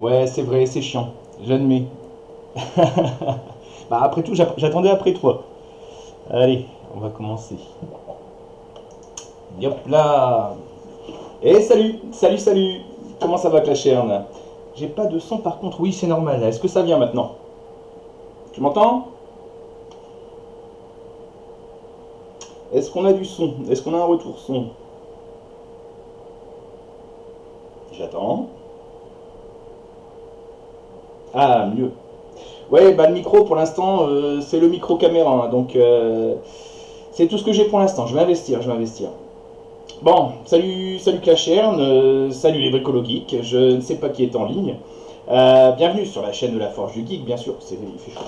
Ouais, c'est vrai, c'est chiant. J'admets. Bah après tout, j'attendais après toi. Allez, on va commencer. Hop là. Et salut, salut, salut. Comment ça va, Clashern? J'ai pas de son par contre. Oui, c'est normal. Est-ce que ça vient maintenant? Tu m'entends? Est-ce qu'on a du son? Est-ce qu'on a un retour son? J'attends. Ah, mieux. Ouais, bah le micro pour l'instant, c'est le micro caméra, hein, donc c'est tout ce que j'ai pour l'instant. Je vais investir, je vais investir. Bon, salut, salut Clashern, salut les bricologiques, je ne sais pas qui est en ligne. Bienvenue sur la chaîne de la Forge du Geek, bien sûr, il fait chaud.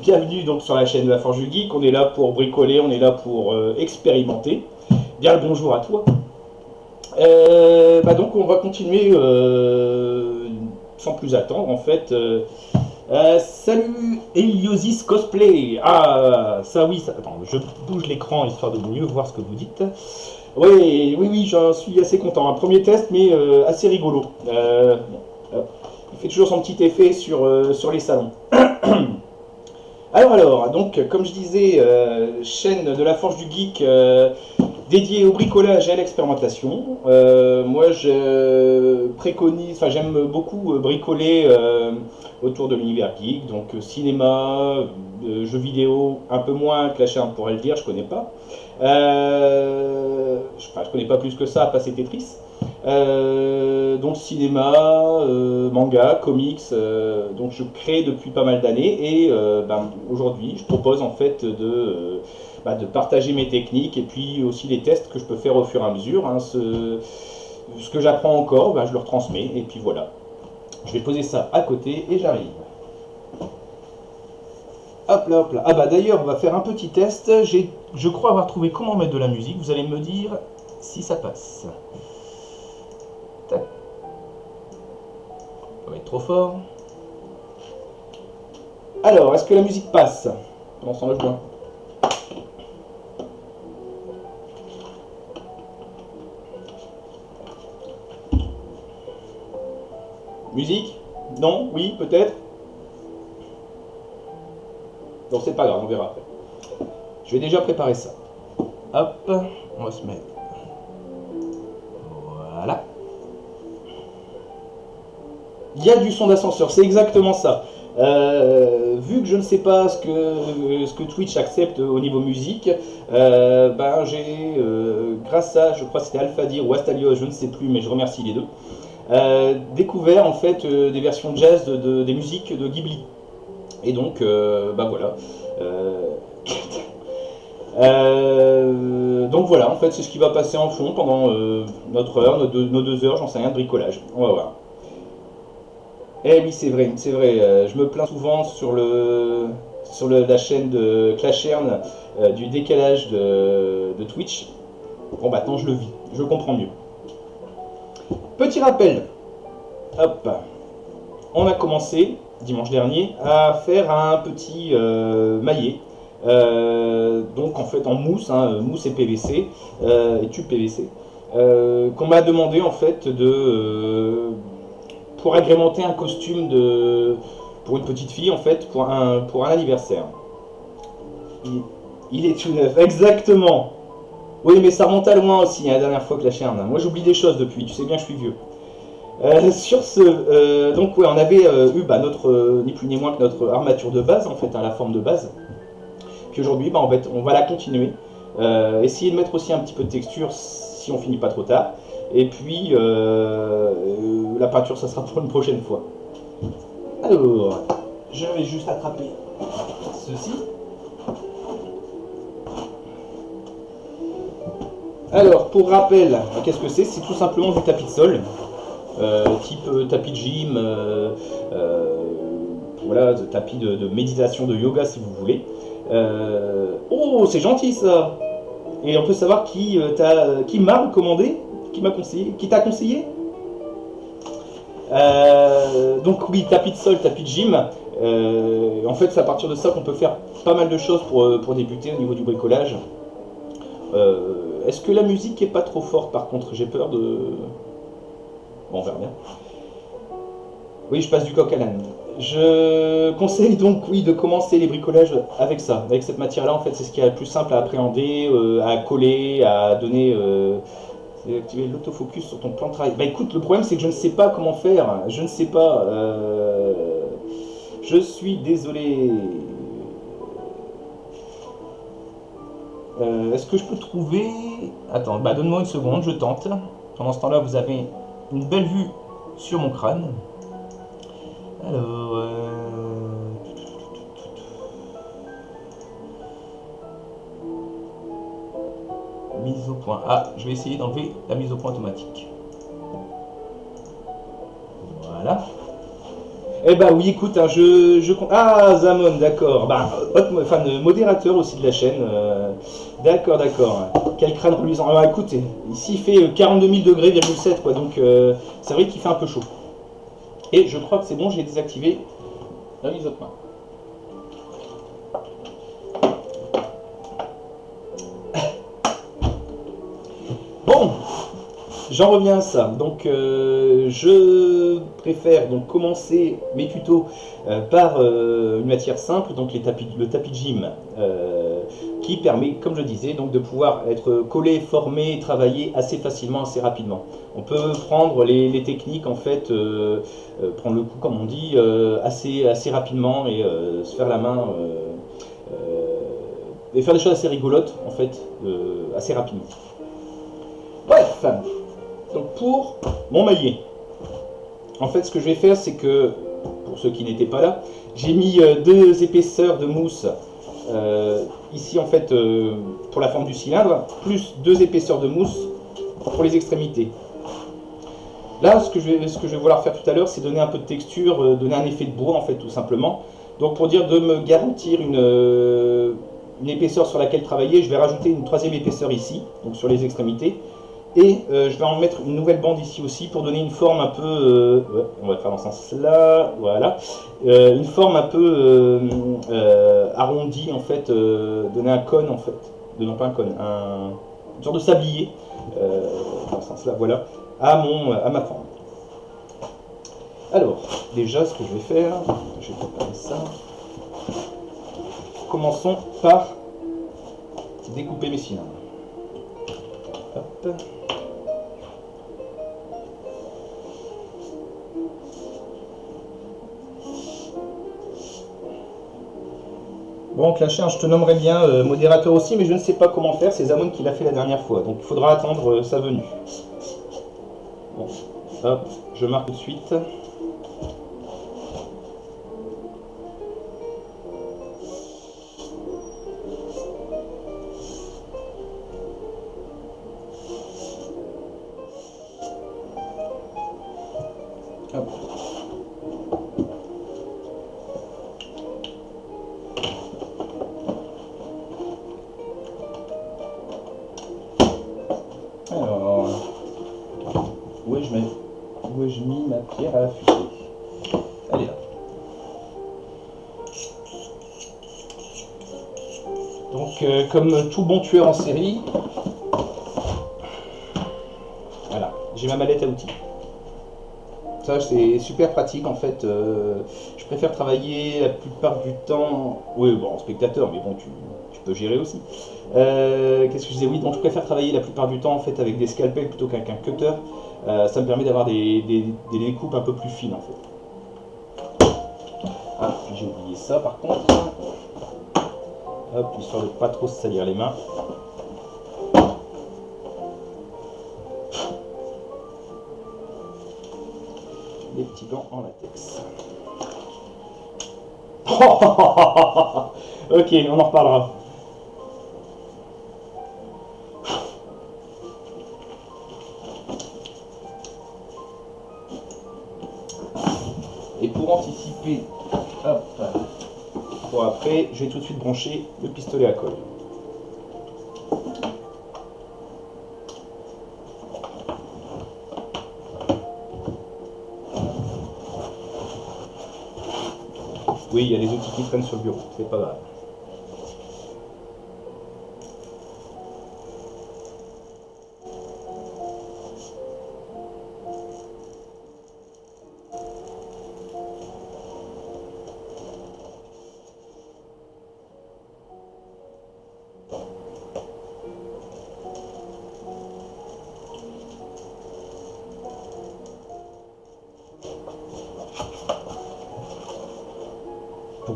Bienvenue donc sur la chaîne de la Forge du Geek, on est là pour bricoler, on est là pour expérimenter. Bien le bonjour à toi. Bah donc on va continuer sans plus attendre en fait. Salut Eliosis Cosplay. Ah ça oui, ça... attends, je bouge l'écran histoire de mieux voir ce que vous dites. Oui, oui, oui, j'en suis assez content. Un premier test, mais assez rigolo. Bon, il fait toujours son petit effet sur les salons. Alors, donc, comme je disais, chaîne de la Forge du Geek dédiée au bricolage et à l'expérimentation. Moi, je préconise, enfin, j'aime beaucoup bricoler autour de l'univers geek, donc cinéma, jeux vidéo, un peu moins que la chaîne pourrait le dire, je connais pas. Enfin, je connais pas plus que ça, à passer Tetris. Donc cinéma, manga, comics, donc je crée depuis pas mal d'années et aujourd'hui je propose en fait de partager mes techniques et puis aussi les tests que je peux faire au fur et à mesure. Hein, ce que j'apprends encore, je le retransmets et puis voilà. Je vais poser ça à côté et j'arrive. Hop là, hop là. Ah bah d'ailleurs on va faire un petit test. Je crois avoir trouvé comment mettre de la musique. Vous allez me dire si ça passe. Tac. Ça va être trop fort. Alors, est-ce que la musique passe? On s'en va loin. Musique? Non? Oui? Peut-être? Non, c'est pas grave, on verra après. Je vais déjà préparer ça. Hop, on va se mettre. Voilà. Il y a du son d'ascenseur, c'est exactement ça. Vu que je ne sais pas ce que Twitch accepte au niveau musique, j'ai, grâce à, je crois que c'était Alphadir ou Astalios, je ne sais plus, mais je remercie les deux, découvert en fait des versions jazz des musiques de Ghibli. Et donc, voilà. Donc voilà, en fait, c'est ce qui va passer en fond pendant notre heure, nos 2 heures, j'en sais rien, de bricolage. On va voir. Eh oui, c'est vrai, c'est vrai. Je me plains souvent la chaîne de Clashern du décalage de Twitch. Bon, maintenant je le vis, je comprends mieux. Petit rappel. Hop. On a commencé, dimanche dernier, à faire un petit maillet. Donc en fait en mousse, hein, mousse et PVC, et tube PVC, qu'on m'a demandé en fait pour agrémenter un costume pour une petite fille en fait, pour un anniversaire. Il est tout neuf, exactement. Oui, mais ça remonte à loin aussi, hein, la dernière fois que la chaîne. Moi j'oublie des choses depuis, tu sais bien, je suis vieux. Sur ce, donc ouais, on avait eu notre, ni plus ni moins que notre armature de base, en fait, hein, la forme de base. Puis aujourd'hui, on va la continuer. Essayer de mettre aussi un petit peu de texture si on finit pas trop tard. Et puis, la peinture, ça sera pour une prochaine fois. Alors, je vais juste attraper ceci. Alors, pour rappel, qu'est-ce que c'est? C'est tout simplement du tapis de sol. Type tapis de gym, voilà, tapis de méditation, de yoga si vous voulez. Oh, c'est gentil ça! Et on peut savoir qui m'a recommandé, qui t'a conseillé. Donc oui, tapis de sol, tapis de gym. En fait, c'est à partir de ça qu'on peut faire pas mal de choses pour débuter au niveau du bricolage. Est-ce que la musique est pas trop forte par contre? J'ai peur de... Bon, on verra bien. Oui, je passe du coq à l'âne. Je conseille donc, oui, de commencer les bricolages avec ça, avec cette matière-là. En fait, c'est ce qui est le plus simple à appréhender, à coller, à donner. C'est activer l'autofocus sur ton plan de travail. Bah écoute, le problème c'est que je ne sais pas comment faire. Je ne sais pas. Je suis désolé. Est-ce que je peux trouver... Attends, bah donne-moi une seconde, je tente. Pendant ce temps-là, vous avez une belle vue sur mon crâne. Alors... mise au point. Ah, je vais essayer d'enlever la mise au point automatique. Voilà. Eh bah oui, écoute, hein, Ah, Zamon, d'accord. Bah, enfin, modérateur aussi de la chaîne. D'accord, d'accord. Quel crâne reluisant. Alors écoute, ici il fait 42 000 degrés, 7, quoi. Donc c'est vrai qu'il fait un peu chaud. Et je crois que c'est bon, j'ai désactivé la mise au point. Bon, j'en reviens à ça. Donc, je préfère donc commencer mes tutos par une matière simple, donc le tapis de gym, qui permet, comme je disais, donc de pouvoir être collé, formé, travailler assez facilement, assez rapidement. On peut prendre les techniques, en fait, prendre le coup, comme on dit, assez rapidement et se faire la main et faire des choses assez rigolotes, en fait, assez rapidement. Bref, donc pour mon maillet, en fait ce que je vais faire c'est que, pour ceux qui n'étaient pas là, j'ai mis deux épaisseurs de mousse ici en fait pour la forme du cylindre, plus deux épaisseurs de mousse pour les extrémités. Là ce que je vais vouloir faire tout à l'heure c'est donner un peu de texture, donner un effet de bois en fait tout simplement. Donc pour dire de me garantir une épaisseur sur laquelle travailler, je vais rajouter une troisième épaisseur ici, donc sur les extrémités. Et je vais en mettre une nouvelle bande ici aussi pour donner une forme un peu... ouais, on va faire dans ce sens-là, voilà. Une forme un peu arrondie en fait, donner un cône en fait. Non pas un cône, une sorte de sablier, dans ce sens-là, voilà, à ma forme. Alors, déjà ce que je vais faire, je vais préparer ça. Commençons par découper mes cylindres. Hop. Bon, Clashard, je te nommerai bien modérateur aussi, mais je ne sais pas comment faire, c'est Zamon qui l'a fait la dernière fois, donc il faudra attendre sa venue. Bon, hop, je marque tout de suite. Hop. Alors, où ai-je mis ma pierre à affûter? Elle est là. Donc, comme tout bon tueur en série, voilà, j'ai ma mallette à outils. Ça, c'est super pratique en fait. Je préfère travailler la plupart du temps. Oui, bon, en spectateur, mais bon, tu peux gérer aussi. Qu'est-ce que je disais? Oui, donc je préfère travailler la plupart du temps en fait avec des scalpels plutôt qu'avec un cutter. Ça me permet d'avoir des découpes un peu plus fines en fait. Ah, j'ai oublié ça par contre. Hop, histoire de pas trop se salir les mains. Des petits gants en latex. Ok, on en reparlera. Et pour anticiper, hop, pour après, je vais tout de suite brancher le pistolet à colle. Oui, il y a les outils qui traînent sur le bureau, c'est pas grave.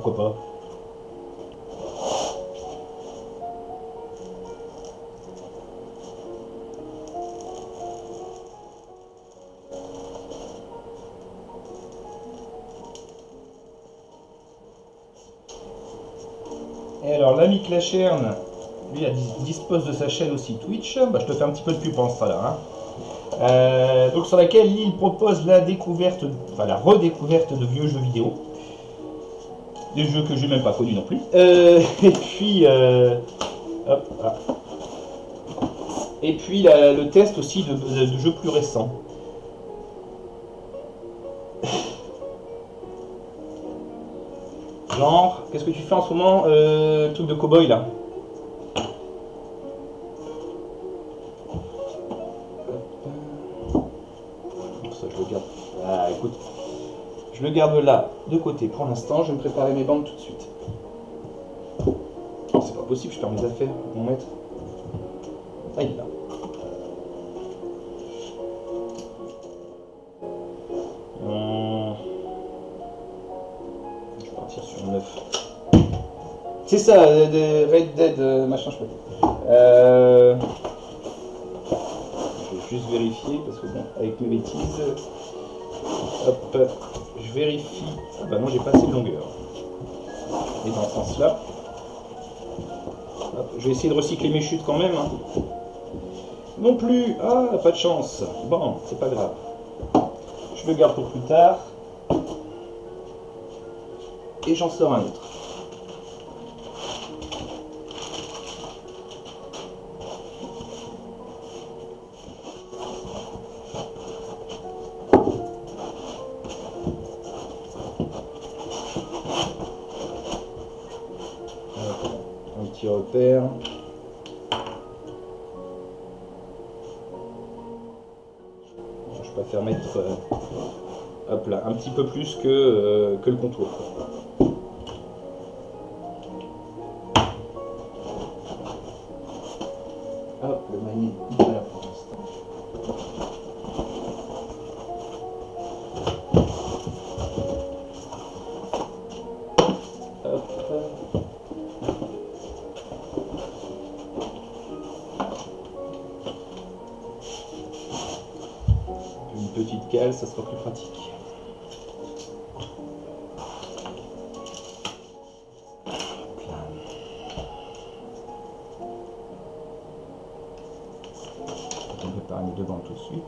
pourquoi pas. Et alors l'ami Clashern, lui dispose de sa chaîne aussi Twitch. Bah, je te fais un petit peu de pub pendant ce temps-là. Donc sur laquelle il propose la découverte, enfin la redécouverte de vieux jeux vidéo. Des jeux que j'ai même pas connus non plus. Et puis hop, ah. Et puis le test aussi de jeux plus récents. Genre, qu'est-ce que tu fais en ce moment, truc de cow-boy là? Ça je le garde. Ah écoute, je le garde là de côté pour l'instant. Je vais me préparer mes bandes tout de suite. Oh, c'est pas possible, je perds mes affaires, mon maître. Ah il est là. Je vais partir sur 9. C'est ça, de Red Dead, machin, je sais pas. Je vais juste vérifier parce que bon, avec mes bêtises. Hop, je vérifie. Ah bah non, j'ai pas assez de longueur. Et dans ce sens-là. Je vais essayer de recycler mes chutes quand même. Hein. Non plus. Ah, pas de chance. Bon, c'est pas grave. Je le garde pour plus tard. Et j'en sors un autre. Un petit repère. Je préfère mettre hop là, un petit peu plus que le contour. Hop, le manier voilà pour l'instant. Hop. Une petite cale, ça sera plus pratique. On va préparer mes deux bandes tout de suite.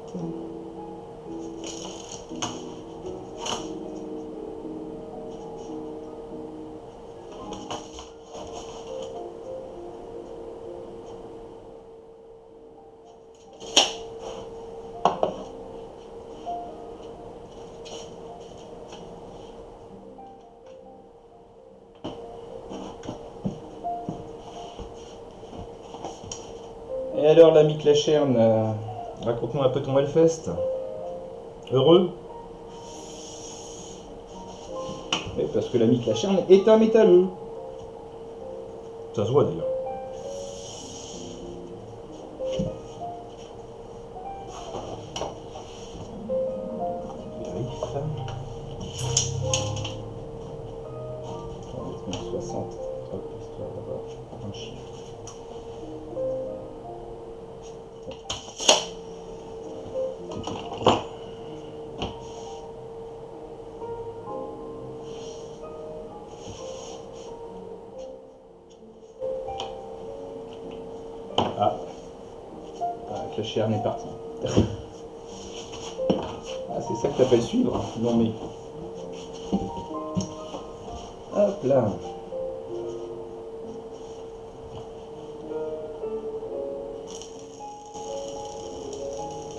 Et alors l'ami Clashern, raconte-moi un peu ton Hellfest. Heureux? Oui, parce que l'ami Clashern est un métalleux. Ça se voit d'ailleurs. On va mettre 60. Hop, histoire d'avoir un chiffre. Ah, Clashern est parti. Ah, c'est ça que t'appelles suivre? Non mais. Hop là.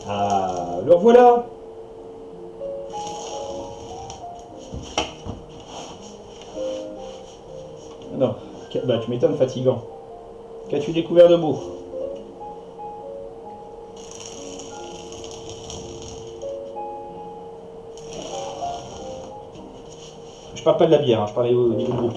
Ah, le revoilà. Non, bah tu m'étonnes, fatigant. Qu'as-tu découvert de beau? Je parle pas de la bière, hein, je parlais au niveau groupe.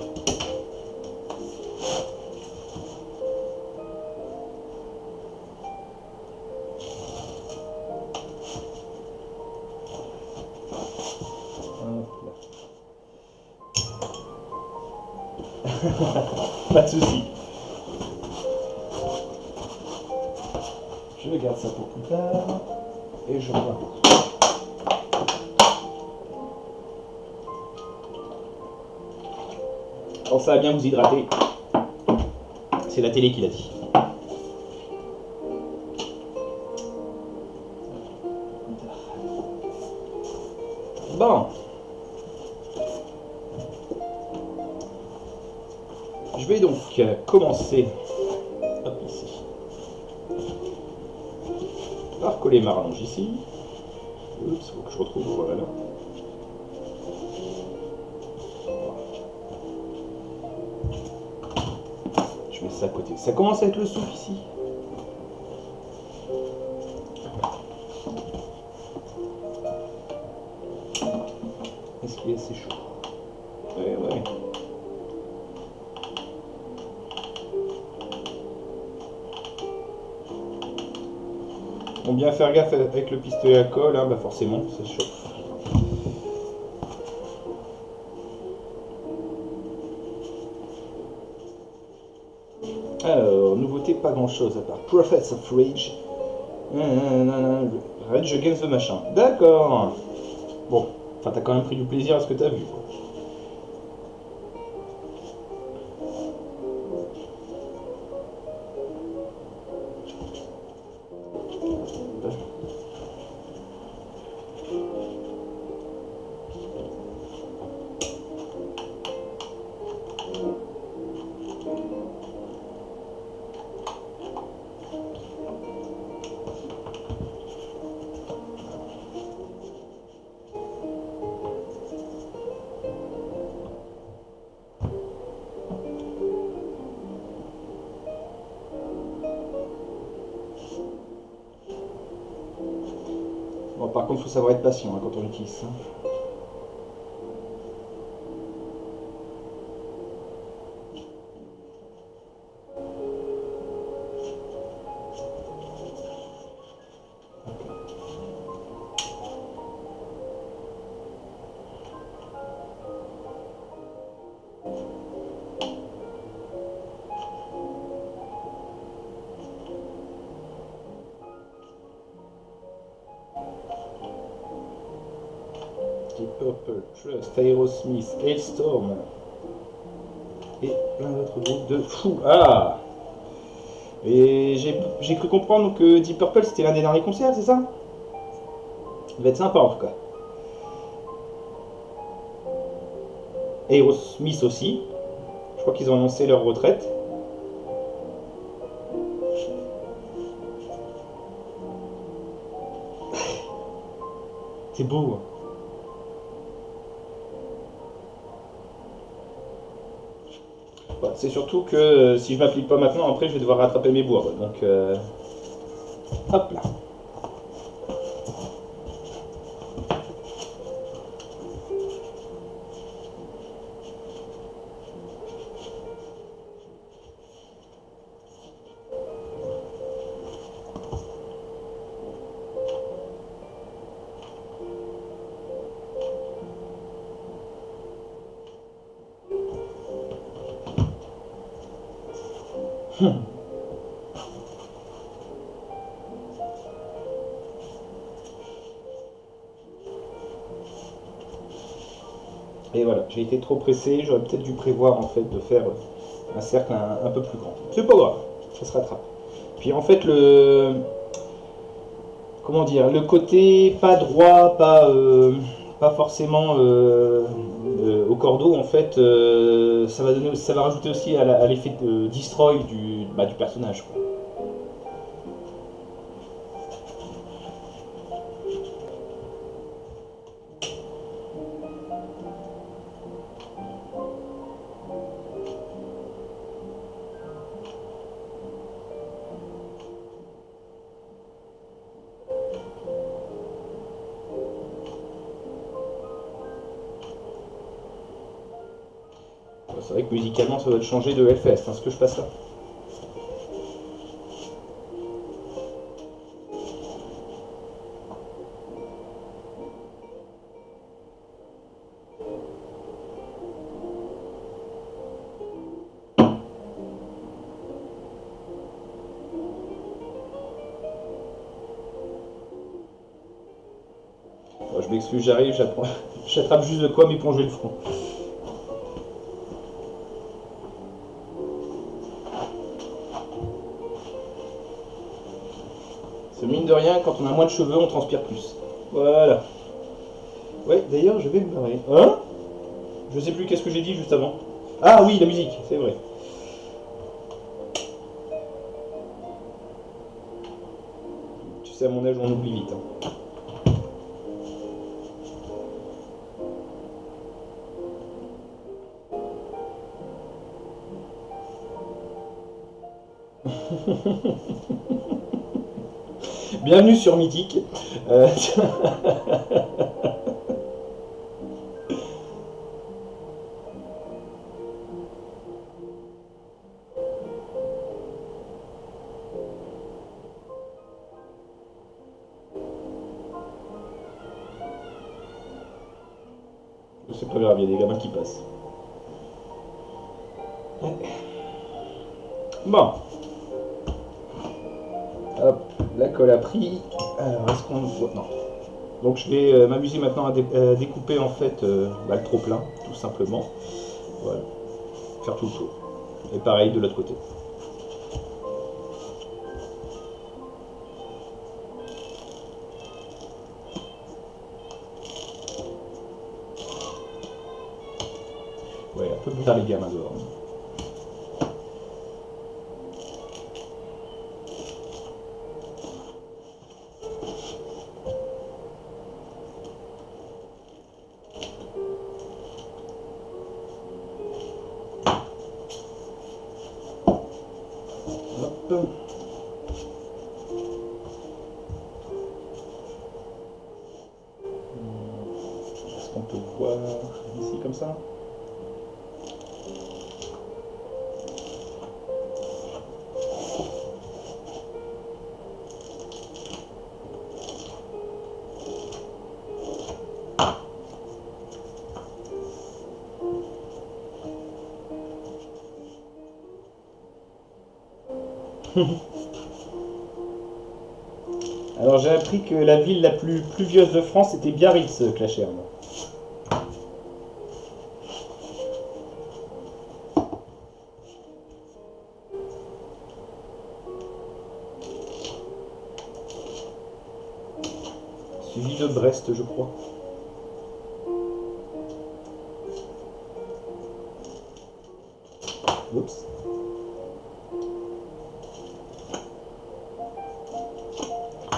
Pas de soucis. Je garde ça pour plus tard. Et je reviens. Quand ça va bien vous hydrater. C'est la télé qui l'a dit. Bon. Je vais donc commencer hop, ici, par coller ma rallonge ici. Oups, faut que je retrouve, voilà. Je mets ça à côté. Ça commence à être le souffle ici. Est-ce qu'il est assez chaud? Ouais, ouais. Bon, bien faire gaffe avec le pistolet à colle, hein, bah forcément, ça chauffe. Alors, nouveauté, pas grand chose à part Prophets of Rage. Rage Against the Machin. D'accord. Bon, enfin, t'as quand même pris du plaisir à ce que t'as vu, quoi. Bon, par contre, il faut savoir être patient, hein, quand on utilise ça. Deep Purple, Trust, Aerosmith, Hailstorm et plein d'autres groupes de fous. Ah! Et j'ai cru comprendre que Deep Purple c'était l'un des derniers concerts, c'est ça? Il va être sympa en tout cas. Aerosmith aussi. Je crois qu'ils ont annoncé leur retraite. C'est beau. Bah, c'est surtout que si je m'applique pas maintenant, après je vais devoir rattraper mes bois. Donc, hop là. Et voilà, j'ai été trop pressé, j'aurais peut-être dû prévoir en fait de faire un cercle un peu plus grand. C'est pas grave, ça se rattrape. Puis en fait comment dire, le côté pas droit, pas forcément au cordeau en fait, ça va rajouter aussi à l'effet de destroy du personnage, quoi. C'est vrai que musicalement ça doit te changer de Hellfest, hein, ce que je passe là. je m'excuse, j'arrive, j'attrape juste de quoi m'éponger le front. C'est mine de rien, quand on a moins de cheveux, on transpire plus. Voilà. Ouais, d'ailleurs, je vais me barrer. Hein? Je sais plus qu'est-ce que j'ai dit juste avant. Ah oui, la musique, c'est vrai. Tu sais, à mon âge, on oublie vite. Hein. Bienvenue sur Mythique. C'est pas grave, il y a des gamins qui passent. Bon. Hop, la colle a pris. Alors, est-ce qu'on voit? Non. Donc je vais m'amuser maintenant à découper en fait le trop plein, tout simplement. Voilà. Faire tout le tour. Et pareil de l'autre côté. Ouais, un peu plus tard les gamins dehors. Hop. Est-ce qu'on peut voir ici comme ça? Alors j'ai appris que la ville la plus pluvieuse de France était Biarritz, Clacherne. Suivi de Brest, je crois. Oups.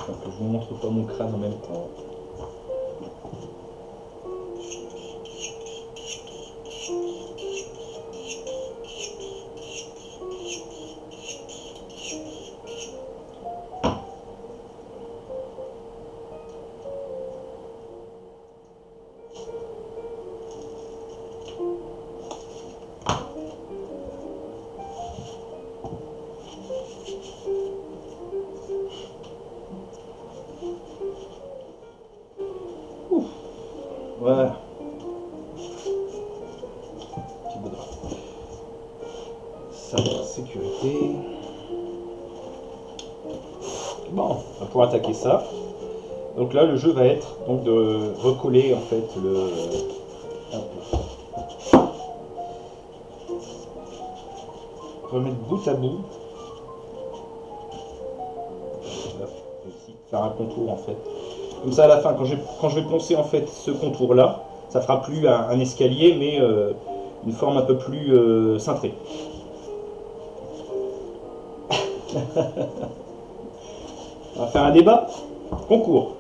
Donc, je vous montre pas mon crâne en même temps. Ouf. Voilà. Petit bout de drap. Ça, sécurité. Bon, on va pouvoir attaquer ça. Donc là, le jeu va être donc de recoller en fait le. Remettre bout à bout. Là, ici, faire un contour en fait. Comme ça, à la fin, quand je vais poncer en fait ce contour-là, ça fera plus un escalier, mais une forme un peu plus cintrée. On va faire un débat. Concours.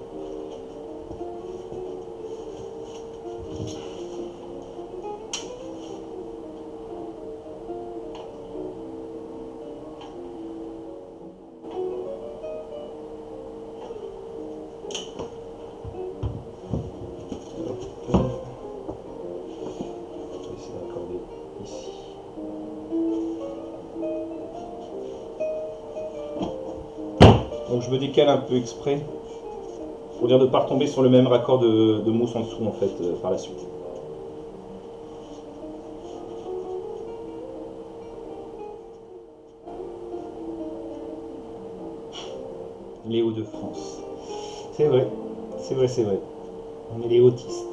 Donc je me décale un peu exprès pour dire de ne pas retomber sur le même raccord de mousse en dessous en fait par la suite. Les Hauts-de-France. C'est vrai, c'est vrai, c'est vrai. On est les autistes.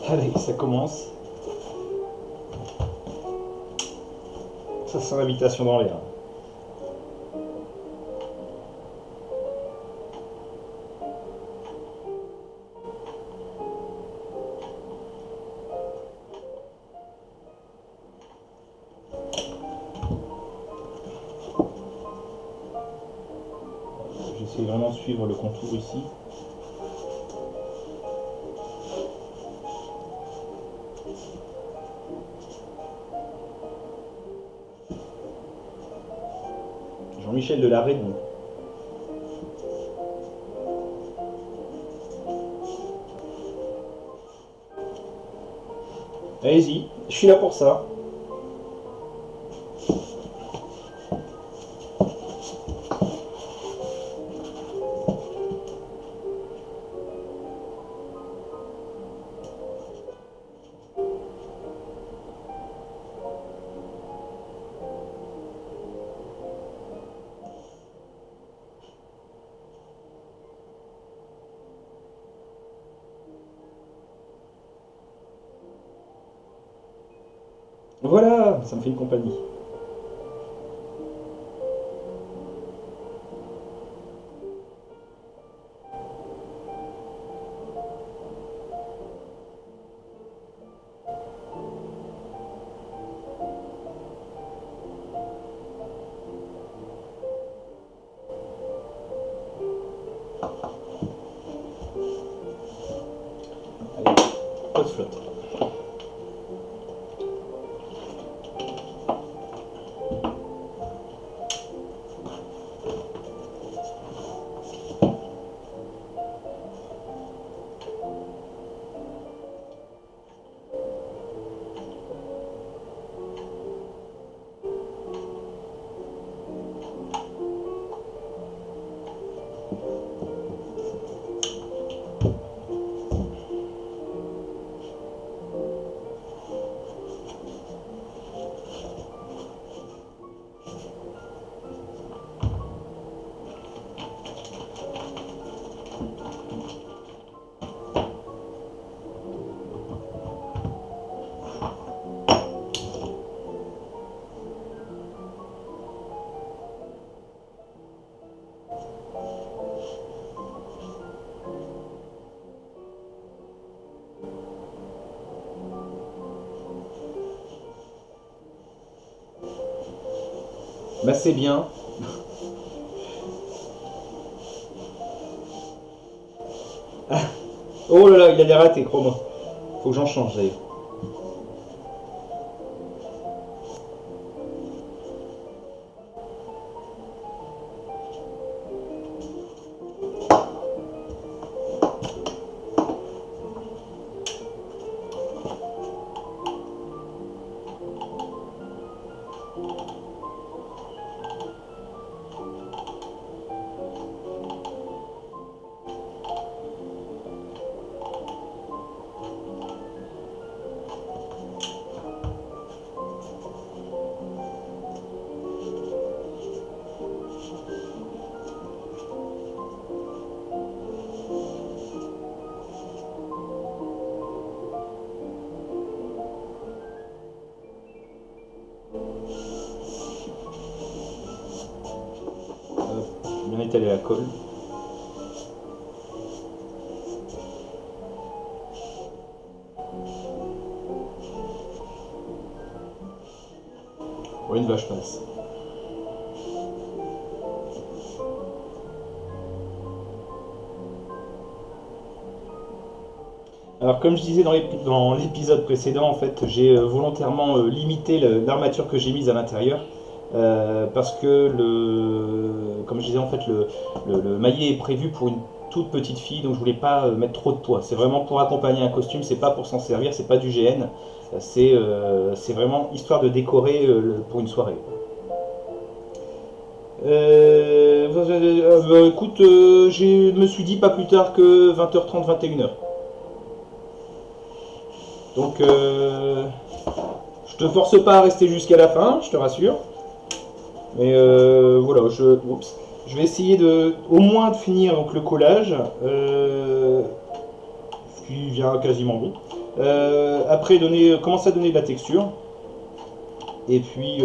Allez, ça commence. Ça sent l'invitation dans l'air. J'essaie vraiment de suivre le contour ici. Jean-Michel Delaredon. Allez-y, je suis là pour ça. Voilà, ça me fait une compagnie. Allez, pause flotte. Bah c'est bien. Oh là là, il a des ratés, crois-moi. Faut que j'en change d'ailleurs. Bien étaler la colle. Ouais, une vache passe. Alors comme je disais dans l'épisode précédent, en fait, j'ai volontairement limité l'armature que j'ai mise à l'intérieur. Parce que comme je disais, en fait, le maillet est prévu pour une toute petite fille, donc je voulais pas mettre trop de poids. C'est vraiment pour accompagner un costume, c'est pas pour s'en servir, c'est pas du GN. C'est vraiment histoire de décorer pour une soirée. Écoute, je me suis dit pas plus tard que 20h30, 21h. Donc, je te force pas à rester jusqu'à la fin, je te rassure. Mais voilà, je vais essayer au moins de finir donc, le collage, ce qui vient quasiment bon. Après, commencer à donner de la texture. Et puis,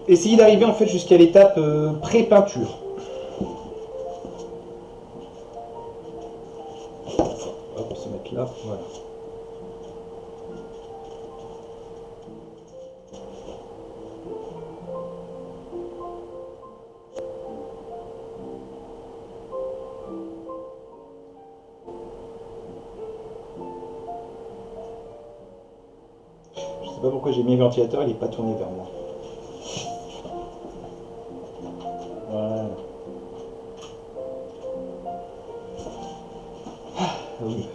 essayer d'arriver en fait jusqu'à l'étape pré-peinture. On va se mettre là, voilà. Je sais pas pourquoi j'ai mis le ventilateur, il n'est pas tourné vers moi. Voilà. Ah oui.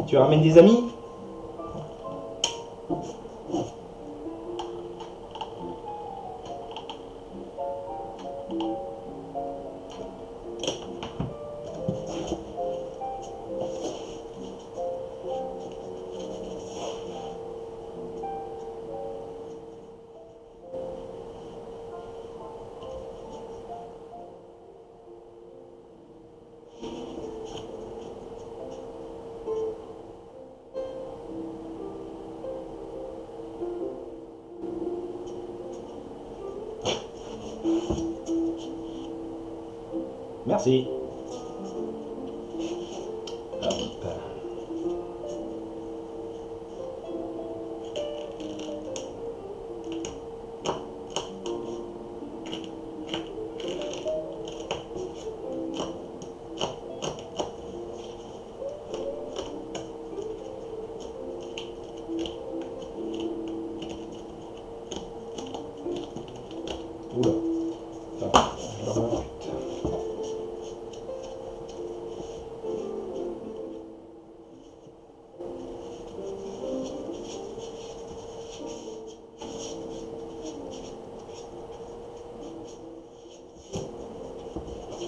Tu ramènes des amis? Merci. Hop. Oula. Ah, je le remets.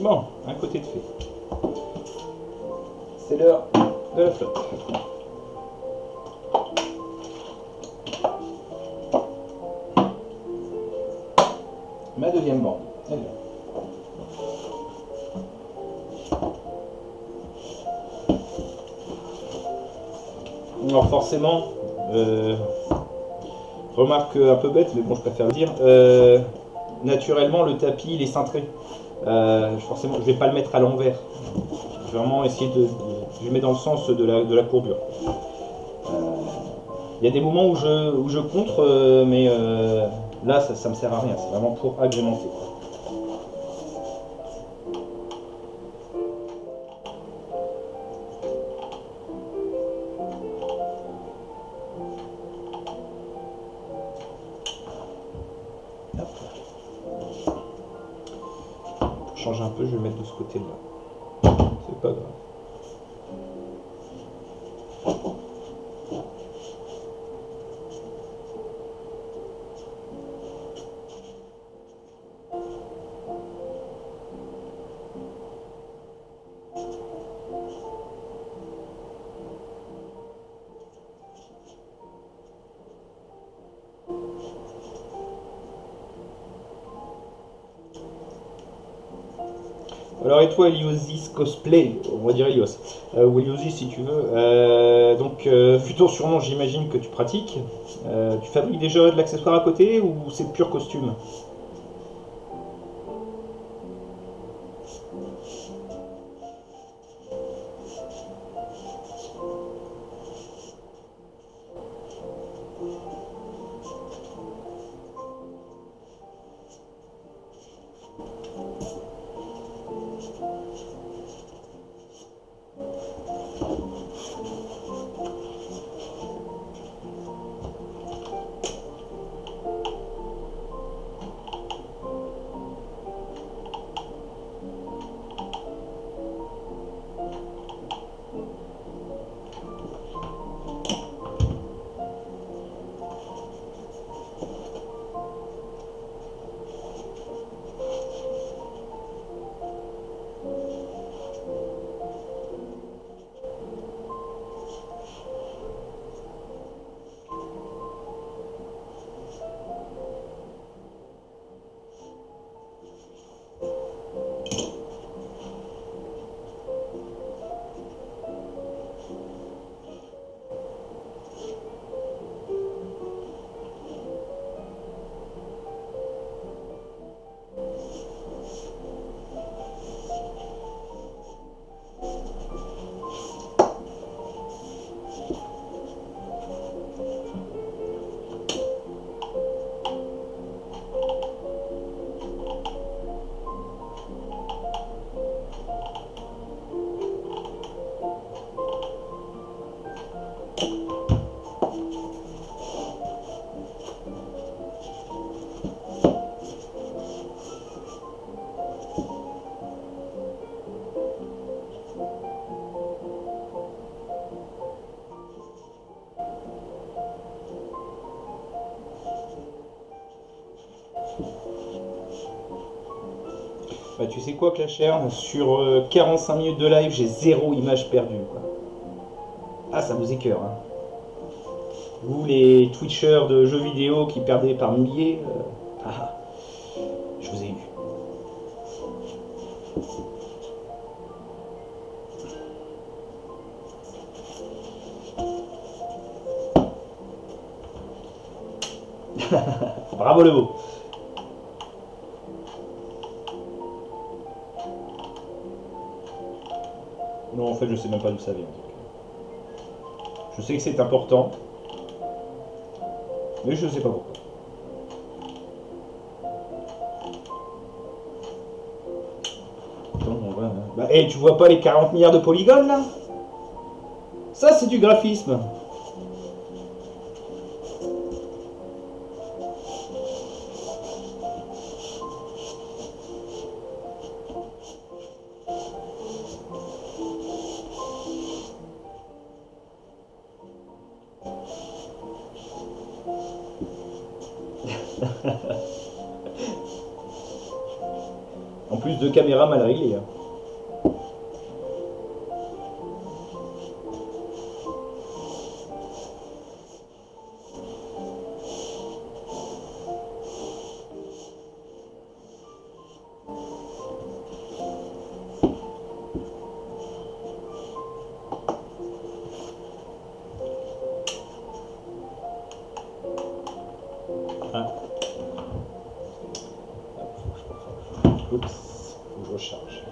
Bon, un côté de fait. C'est l'heure de la flotte. Ma deuxième bande. Elle est là. Alors forcément, remarque un peu bête, mais bon, je préfère le dire. Naturellement, le tapis, il est cintré. Forcément, je vais pas le mettre à l'envers. Je vais vraiment essayer je le mets dans le sens de la courbure. Il y a des moments où je contre, mais là, ça me sert à rien. C'est vraiment pour agrémenter. Hop. Pour changer un peu, je vais le mettre de ce côté-là. C'est pas grave. Alors et toi Eliosis Cosplay, on va dire Elios, ou Eliosis si tu veux, donc vu ton surnom j'imagine que tu pratiques, tu fabriques déjà de l'accessoire à côté ou c'est pur costume? Bah, tu sais quoi, Clashère? Sur 45 minutes de live, j'ai 0 image perdue, quoi. Ah, ça vous écœure, hein. Vous, les Twitchers de jeux vidéo qui perdaient par milliers, je vous ai eu. Bravo le beau. Non, en fait, je sais même pas d'où ça vient. Je sais que c'est important, mais je sais pas pourquoi. Attends, on va, hein. Bah, hey, tu vois pas les 40 milliards de polygones là? Ça, c'est du graphisme. En plus de caméras mal réglées, hein. Ah. Oups, faut que je recharge.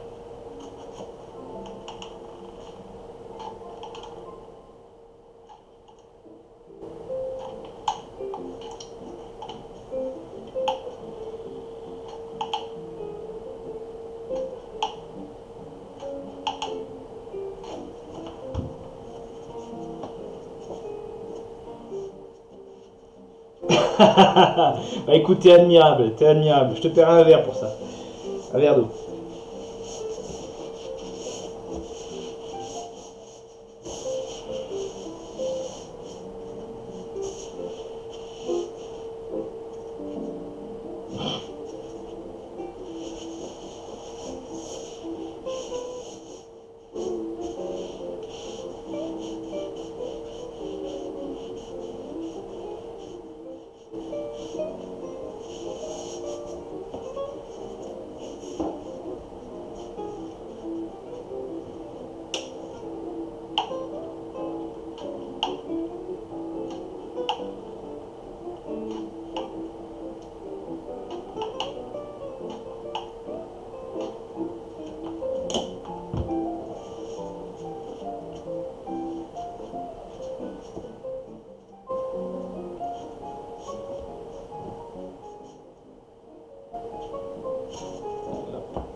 Bah écoute, t'es admirable, t'es admirable. Je te paierai un verre pour ça. Un verre d'eau.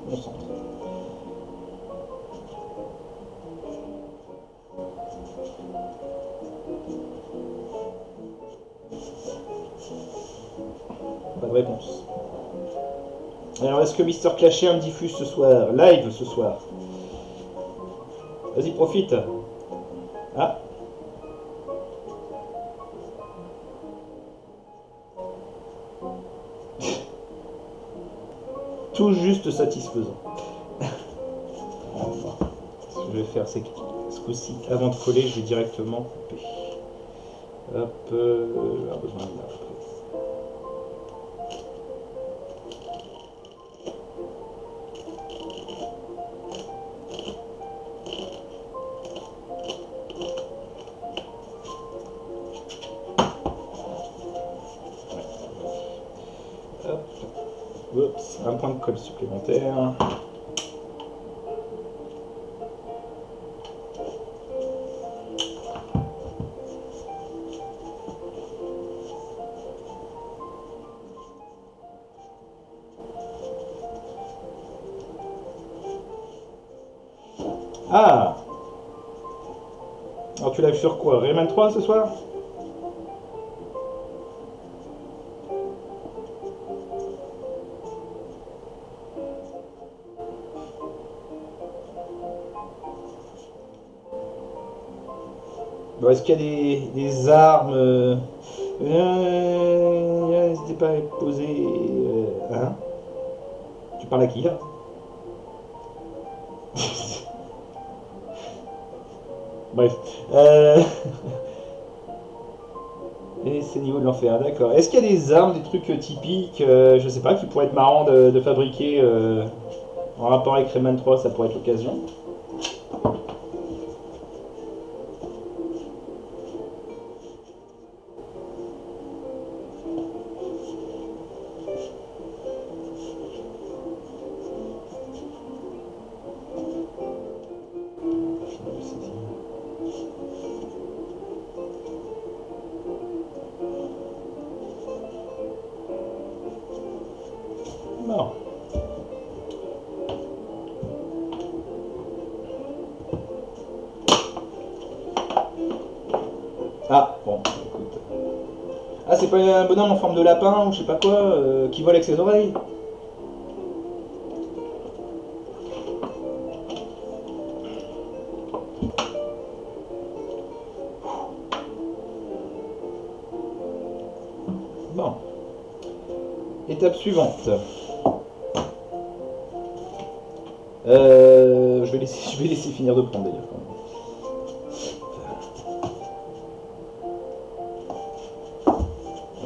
On centre. Pas de réponse. Alors, est-ce que Mister Clasher me diffuse ce soir? Live ce soir. Vas-y, profite. Ah. Tout juste satisfaisant. Ce que je vais faire, c'est que ce coup-ci, avant de coller, je vais directement couper. Hop, on a besoin de là après. Hop. Oups, un point de colle supplémentaire. Ah! Alors tu live sur quoi? Rayman 3 ce soir? Bon, est-ce qu'il y a des armes n'hésitez pas à poser. Hein? Tu parles à qui là? Bref. Et c'est niveau de l'enfer, d'accord. Est-ce qu'il y a des armes, des trucs typiques, je sais pas, qui pourraient être marrants de fabriquer en rapport avec Rayman 3, ça pourrait être l'occasion. Non. Ah, bon, écoute. Ah, c'est pas un bonhomme en forme de lapin ou je sais pas quoi qui vole avec ses oreilles? Bon. Étape suivante. Je vais laisser finir de prendre d'ailleurs.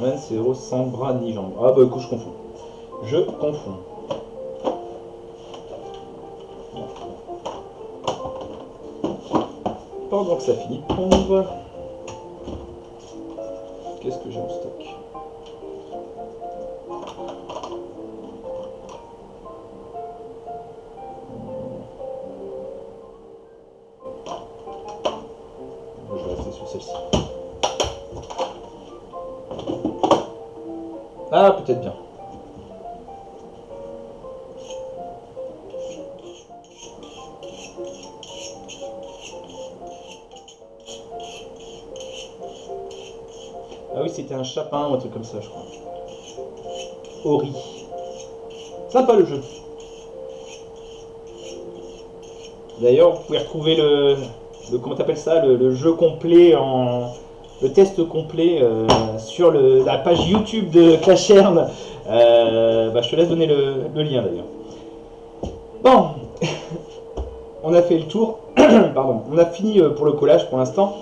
Ouais, c'est héros sans bras ni jambes. Ah bah écoute, je confonds. Je confonds. Pendant que ça finit de pondre, qu'est-ce que j'ai en stock? Je vais rester sur celle-ci. Ah, peut-être bien. Ah oui, c'était un chapin ou un truc comme ça, je crois. Ori. Sympa le jeu. D'ailleurs, vous pouvez retrouver comment t'appelles ça, le jeu complet le test complet sur la page YouTube de Clashern. Bah, je te laisse donner le lien d'ailleurs. Bon, on a fait le tour. Pardon, on a fini pour le collage pour l'instant.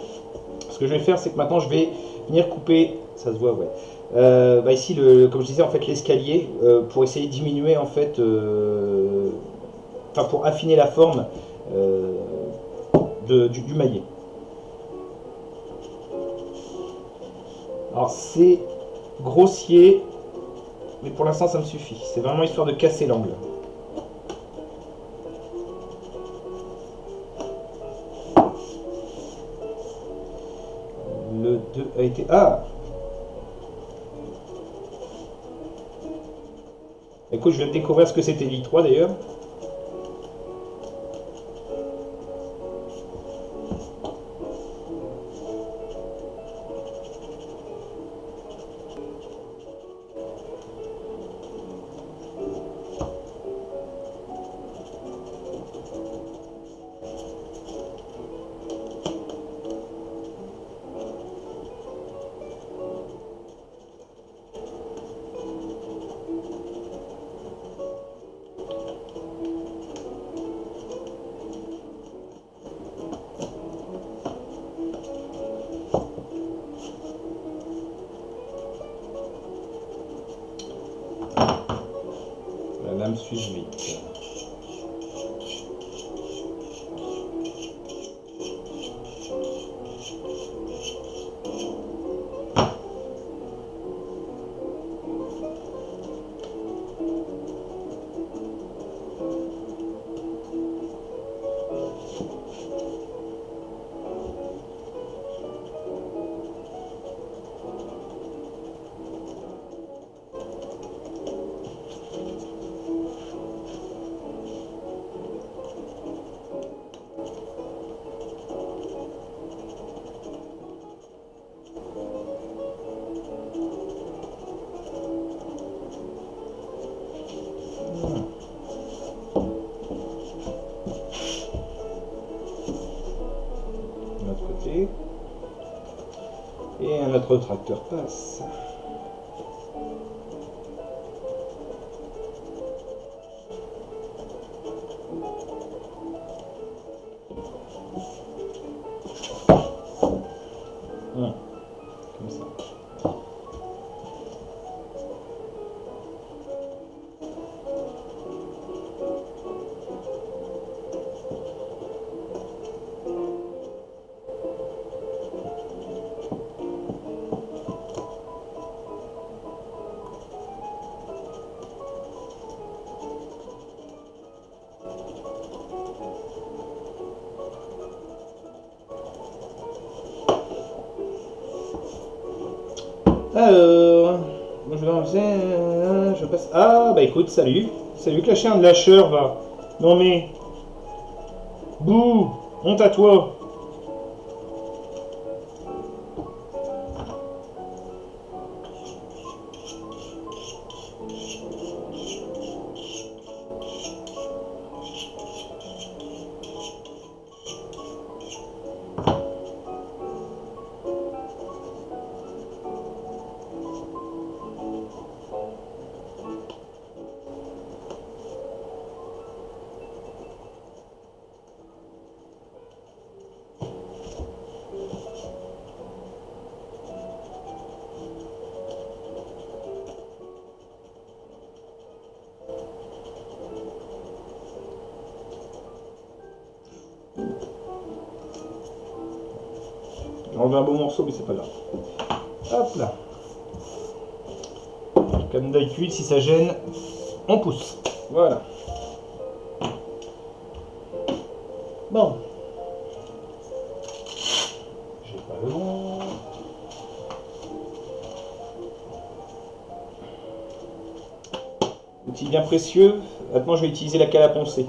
Ce que je vais faire, c'est que maintenant je vais venir couper. Ça se voit, ouais. Bah ici, comme je disais, en fait, l'escalier pour essayer de diminuer en fait, enfin pour affiner la forme du maillet. Alors c'est grossier, mais pour l'instant ça me suffit. C'est vraiment histoire de casser l'angle. Le 2 a été... Ah! Écoute, je viens de découvrir ce que c'était l'I3 d'ailleurs. La lame suit vite. De l'autre côté. Et un autre tracteur passe. Alors, je passe. Ah, bah écoute, salut. Salut que la chien de lâcheur va. Non mais. Bouh, honte à toi. J'ai enlevé un beau morceau, mais c'est pas grave. Hop là. Comme d'habitude, si ça gêne, on pousse. Voilà. Bon. J'ai pas le long. Outil bien précieux. Maintenant, je vais utiliser la cale à poncer.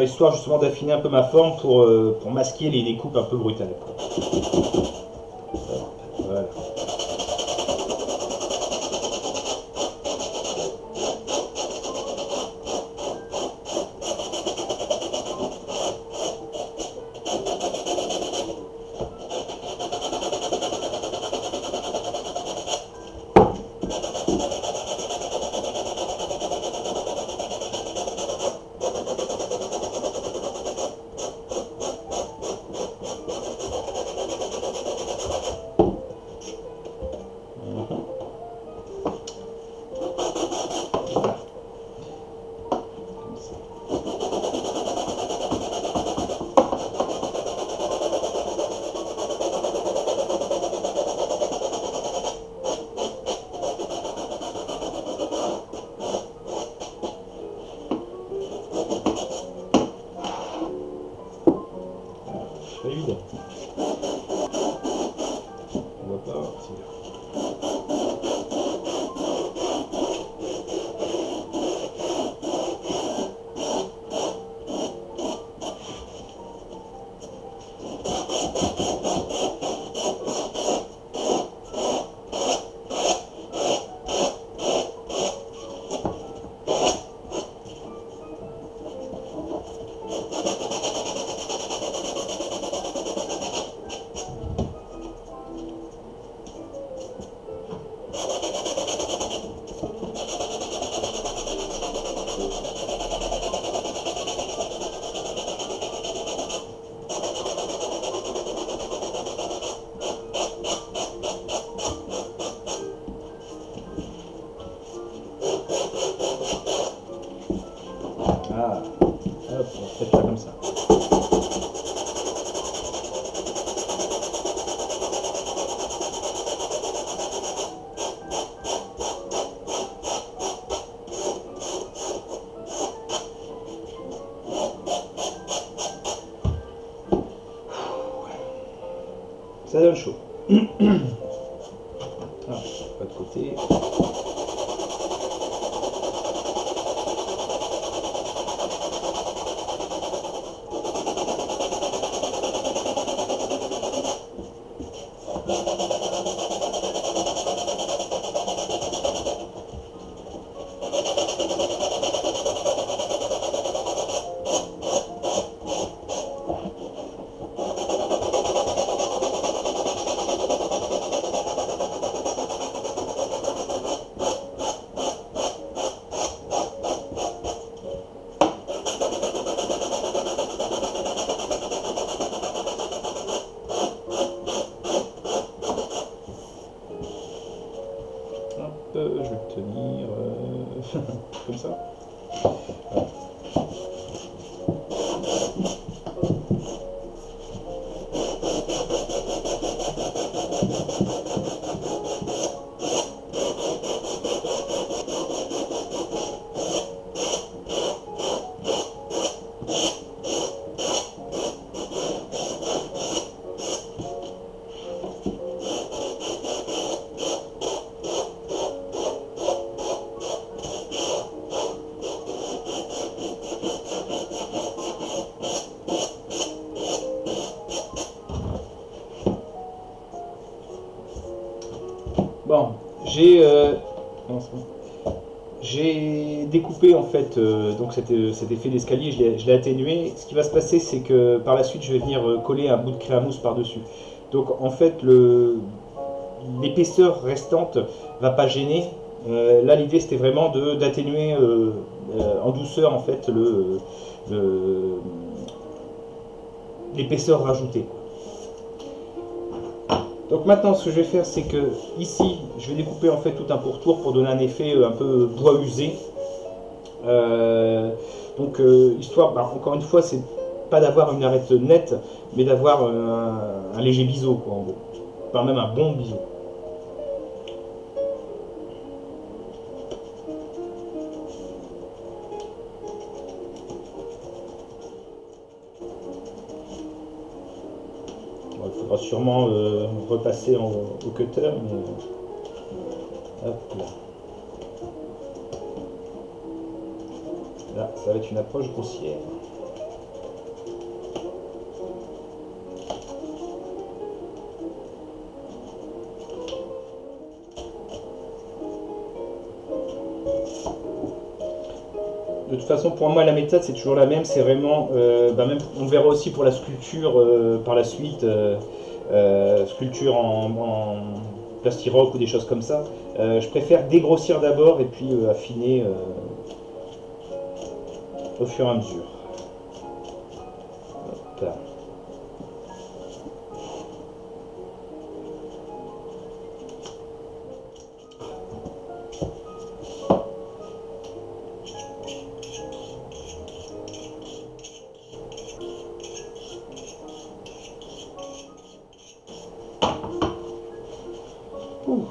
Histoire justement d'affiner un peu ma forme pour masquer les découpes un peu brutales. Voilà. Pas évident. On va pas partir. Ah, hop, on va faire ça comme ça. Ça donne chaud. Ah, pas de côté. Je vais le tenir comme ça. Voilà. non, c'est bon. J'ai découpé en fait donc cet effet d'escalier, je l'ai atténué. Ce qui va se passer, c'est que par la suite, je vais venir coller un bout de créamousse par-dessus. Donc en fait, l'épaisseur restante va pas gêner. Là, l'idée, c'était vraiment d'atténuer en douceur en fait l'épaisseur rajoutée. Donc maintenant, ce que je vais faire, c'est que ici, je vais découper en fait tout un pourtour pour donner un effet un peu bois usé. Histoire, encore une fois, c'est pas d'avoir une arête nette, mais d'avoir un léger biseau, quoi, en gros. Enfin, même un bon biseau. Bon, il faudra sûrement repasser au cutter, mais hop là. Là, ça va être une approche grossière. De toute façon, pour moi, la méthode, c'est toujours la même. C'est vraiment, même, on verra aussi pour la sculpture par la suite, sculpture en plastiroc ou des choses comme ça. Je préfère dégrossir d'abord et puis affiner au fur et à mesure. Hop là. Ouh.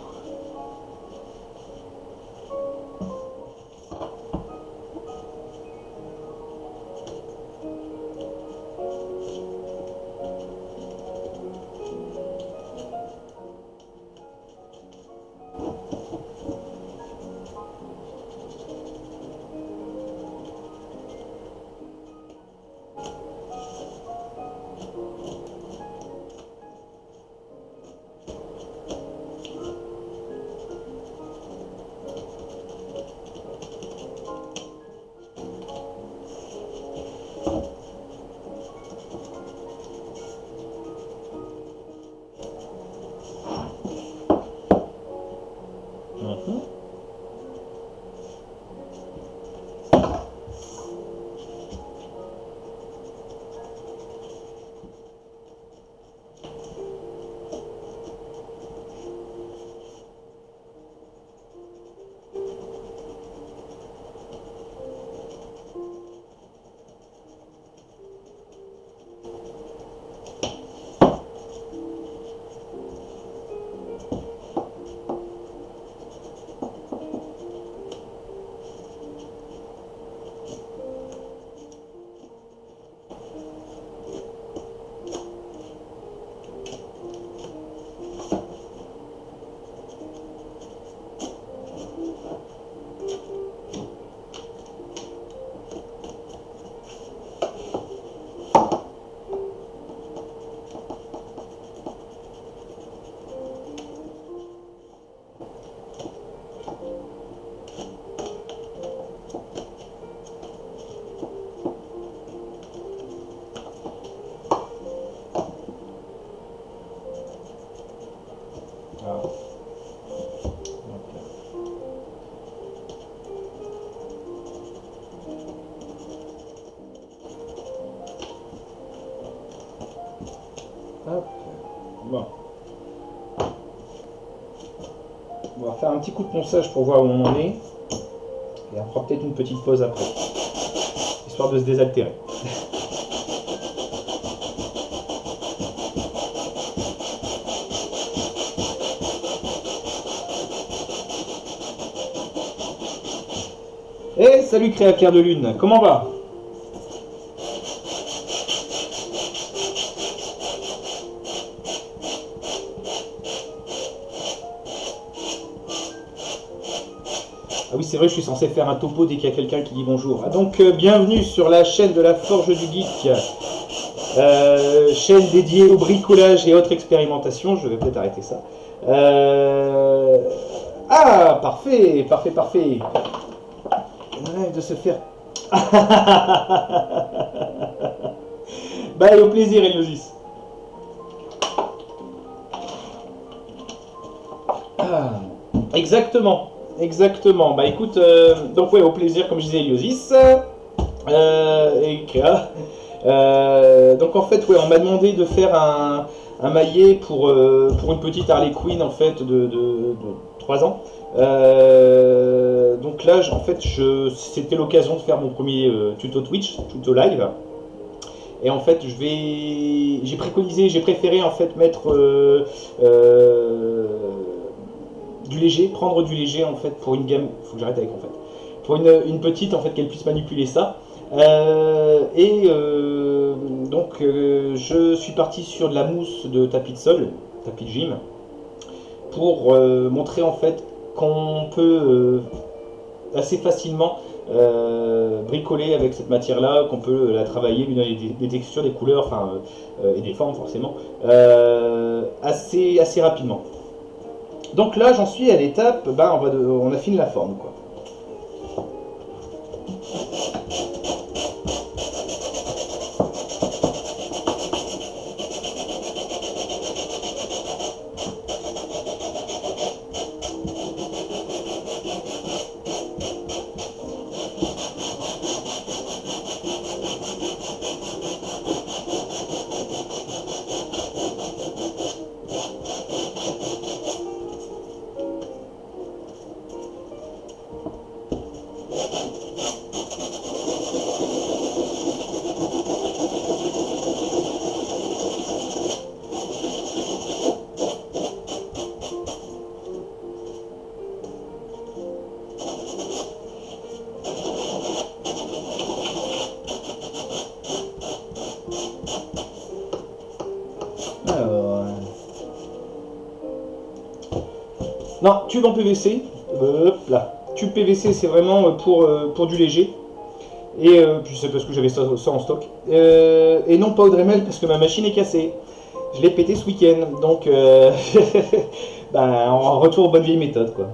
Hop. Bon. On va faire un petit coup de ponçage pour voir où on en est. Et on fera peut-être une petite pause après. Histoire de se désaltérer. Eh, salut Créa-Pierre de Lune, comment va? Ah oui, c'est vrai, je suis censé faire un topo dès qu'il y a quelqu'un qui dit bonjour. Ah, donc, bienvenue sur la chaîne de la Forge du Geek, chaîne dédiée au bricolage et autres expérimentations. Je vais peut-être arrêter ça. Ah, parfait, parfait, parfait. Un rêve de se faire... Bah, et au plaisir, Eliosis. Ah, exactement, exactement. Bah écoute, donc ouais, au plaisir, comme je disais, Eliosis et Créa. Donc en fait, ouais, on m'a demandé de faire un maillet pour une petite Harley Quinn en fait de 3 ans. Donc là, en fait, c'était l'occasion de faire mon premier tuto Twitch, tuto live. Et en fait, j'ai préféré en fait mettre du léger, prendre du léger en fait pour une gamme. Faut que j'arrête avec en fait. Pour une petite en fait qu'elle puisse manipuler ça. Donc je suis parti sur de la mousse de tapis de sol, tapis de gym, pour montrer en fait qu'on peut assez facilement bricoler avec cette matière là, qu'on peut la travailler, lui donner des textures, des couleurs, enfin et des formes forcément, assez rapidement. Donc là j'en suis à l'étape, bah, on affine la forme quoi. Alors, non, tube en PVC. Hop là. Tube PVC, c'est vraiment pour du léger. Et puis c'est parce que j'avais ça en stock. Et non pas au Dremel parce que ma machine est cassée. Je l'ai pété ce week-end. Donc, ben, en retour aux bonnes vieilles méthodes quoi.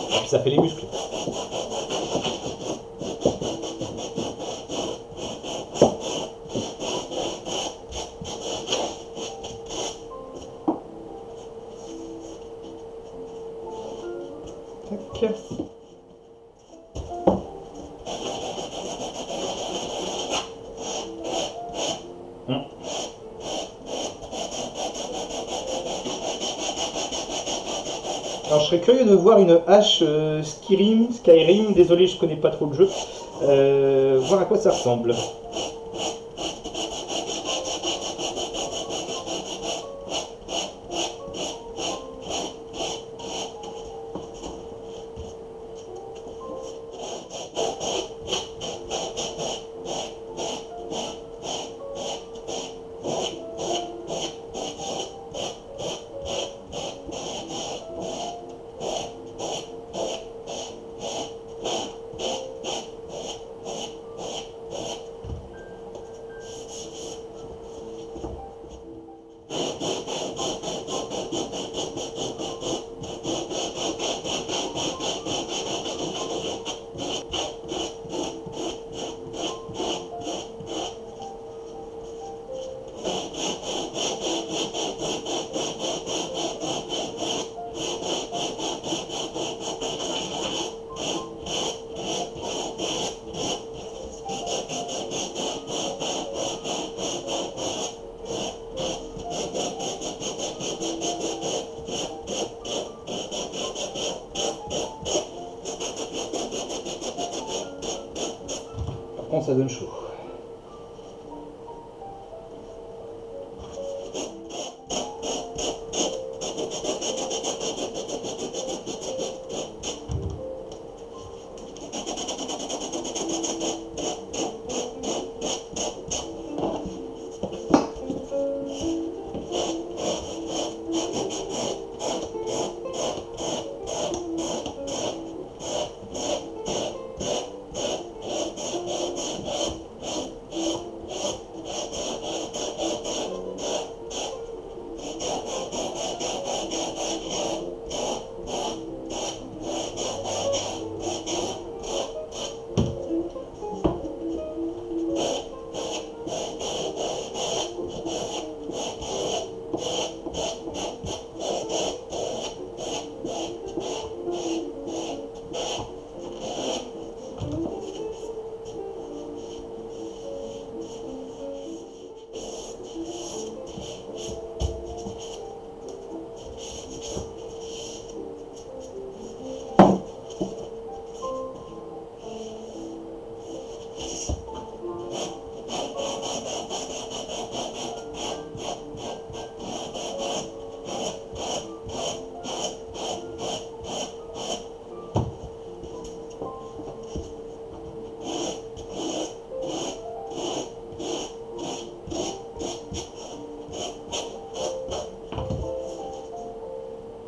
Et puis ça fait les muscles. Tac. Alors je serais curieux de voir une hache Skyrim, désolé je connais pas trop le jeu, voir à quoi ça ressemble. Par contre ça donne chaud.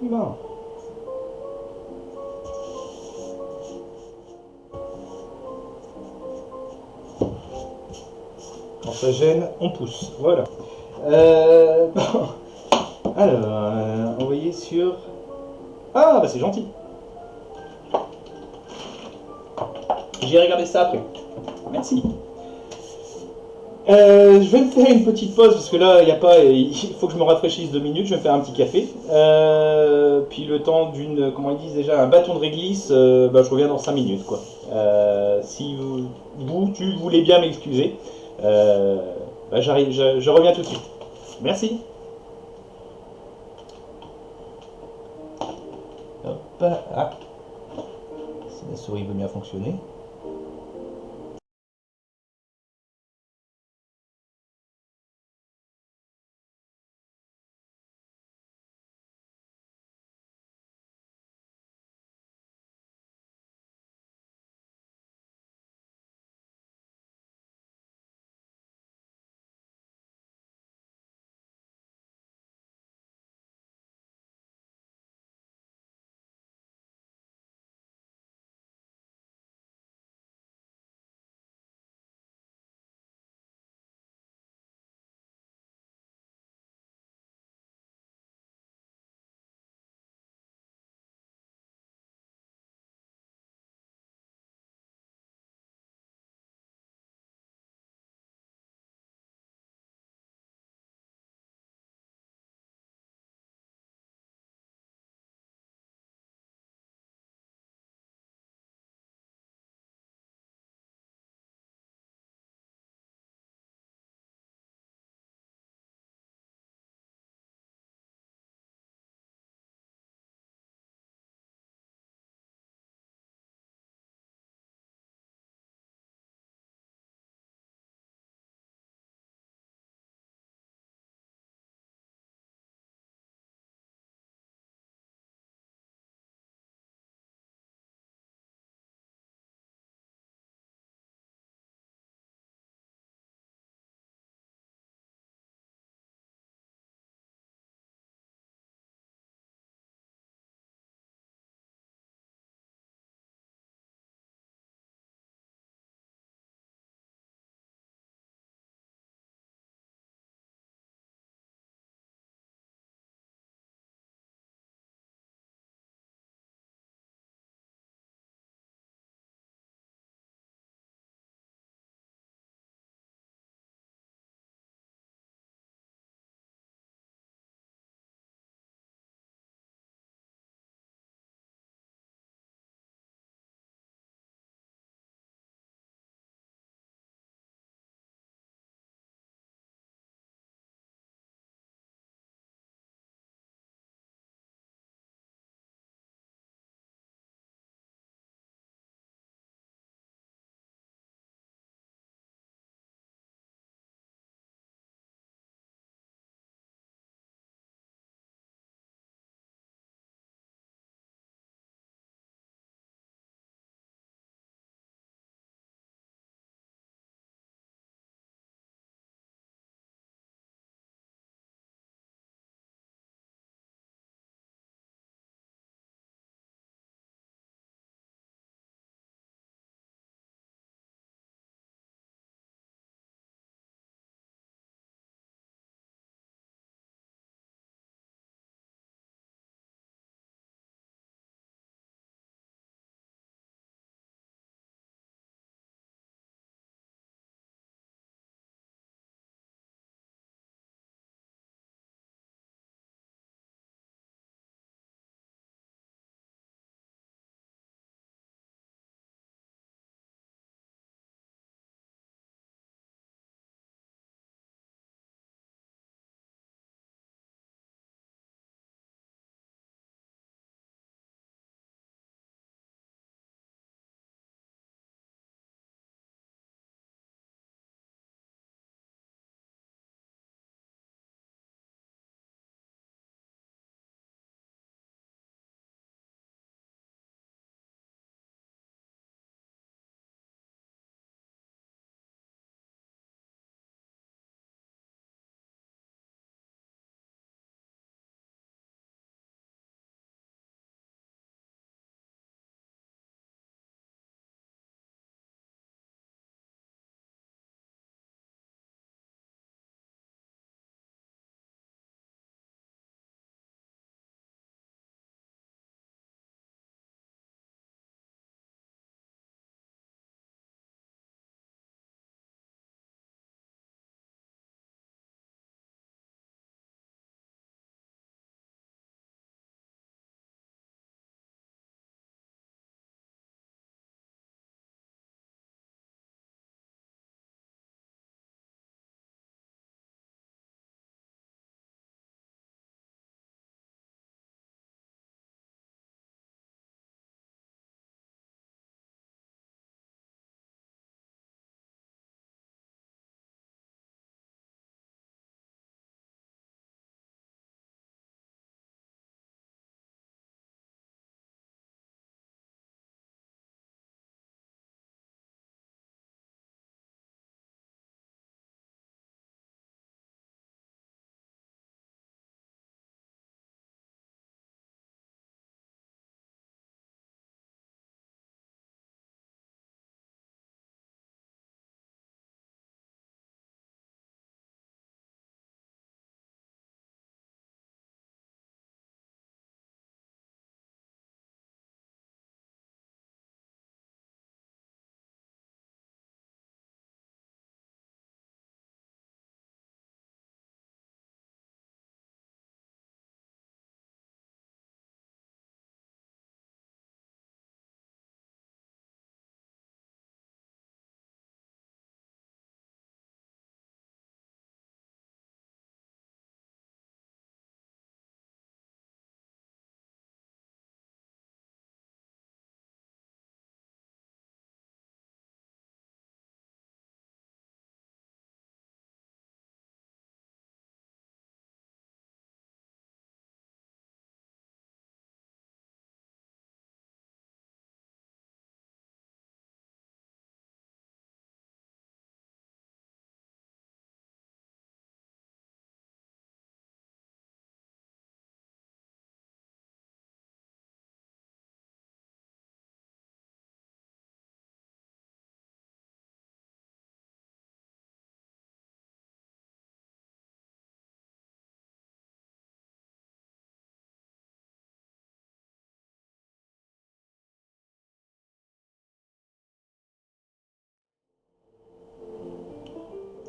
Bon. Quand ça gêne, on pousse. Voilà. Bon. Alors, envoyer sur... Ah, bah c'est gentil. J'ai regardé ça après. Merci. Je vais me faire une petite pause parce que là, il y a pas, il faut que je me rafraîchisse 2 minutes. Je vais me faire un petit café. Puis le temps d'une, comment ils disent déjà, un bâton de réglisse, bah, je reviens dans 5 minutes, quoi. Si tu voulez bien m'excuser, euh, bah, j'arrive, je reviens tout de suite. Merci. Hop, ah, si la souris veut bien fonctionner.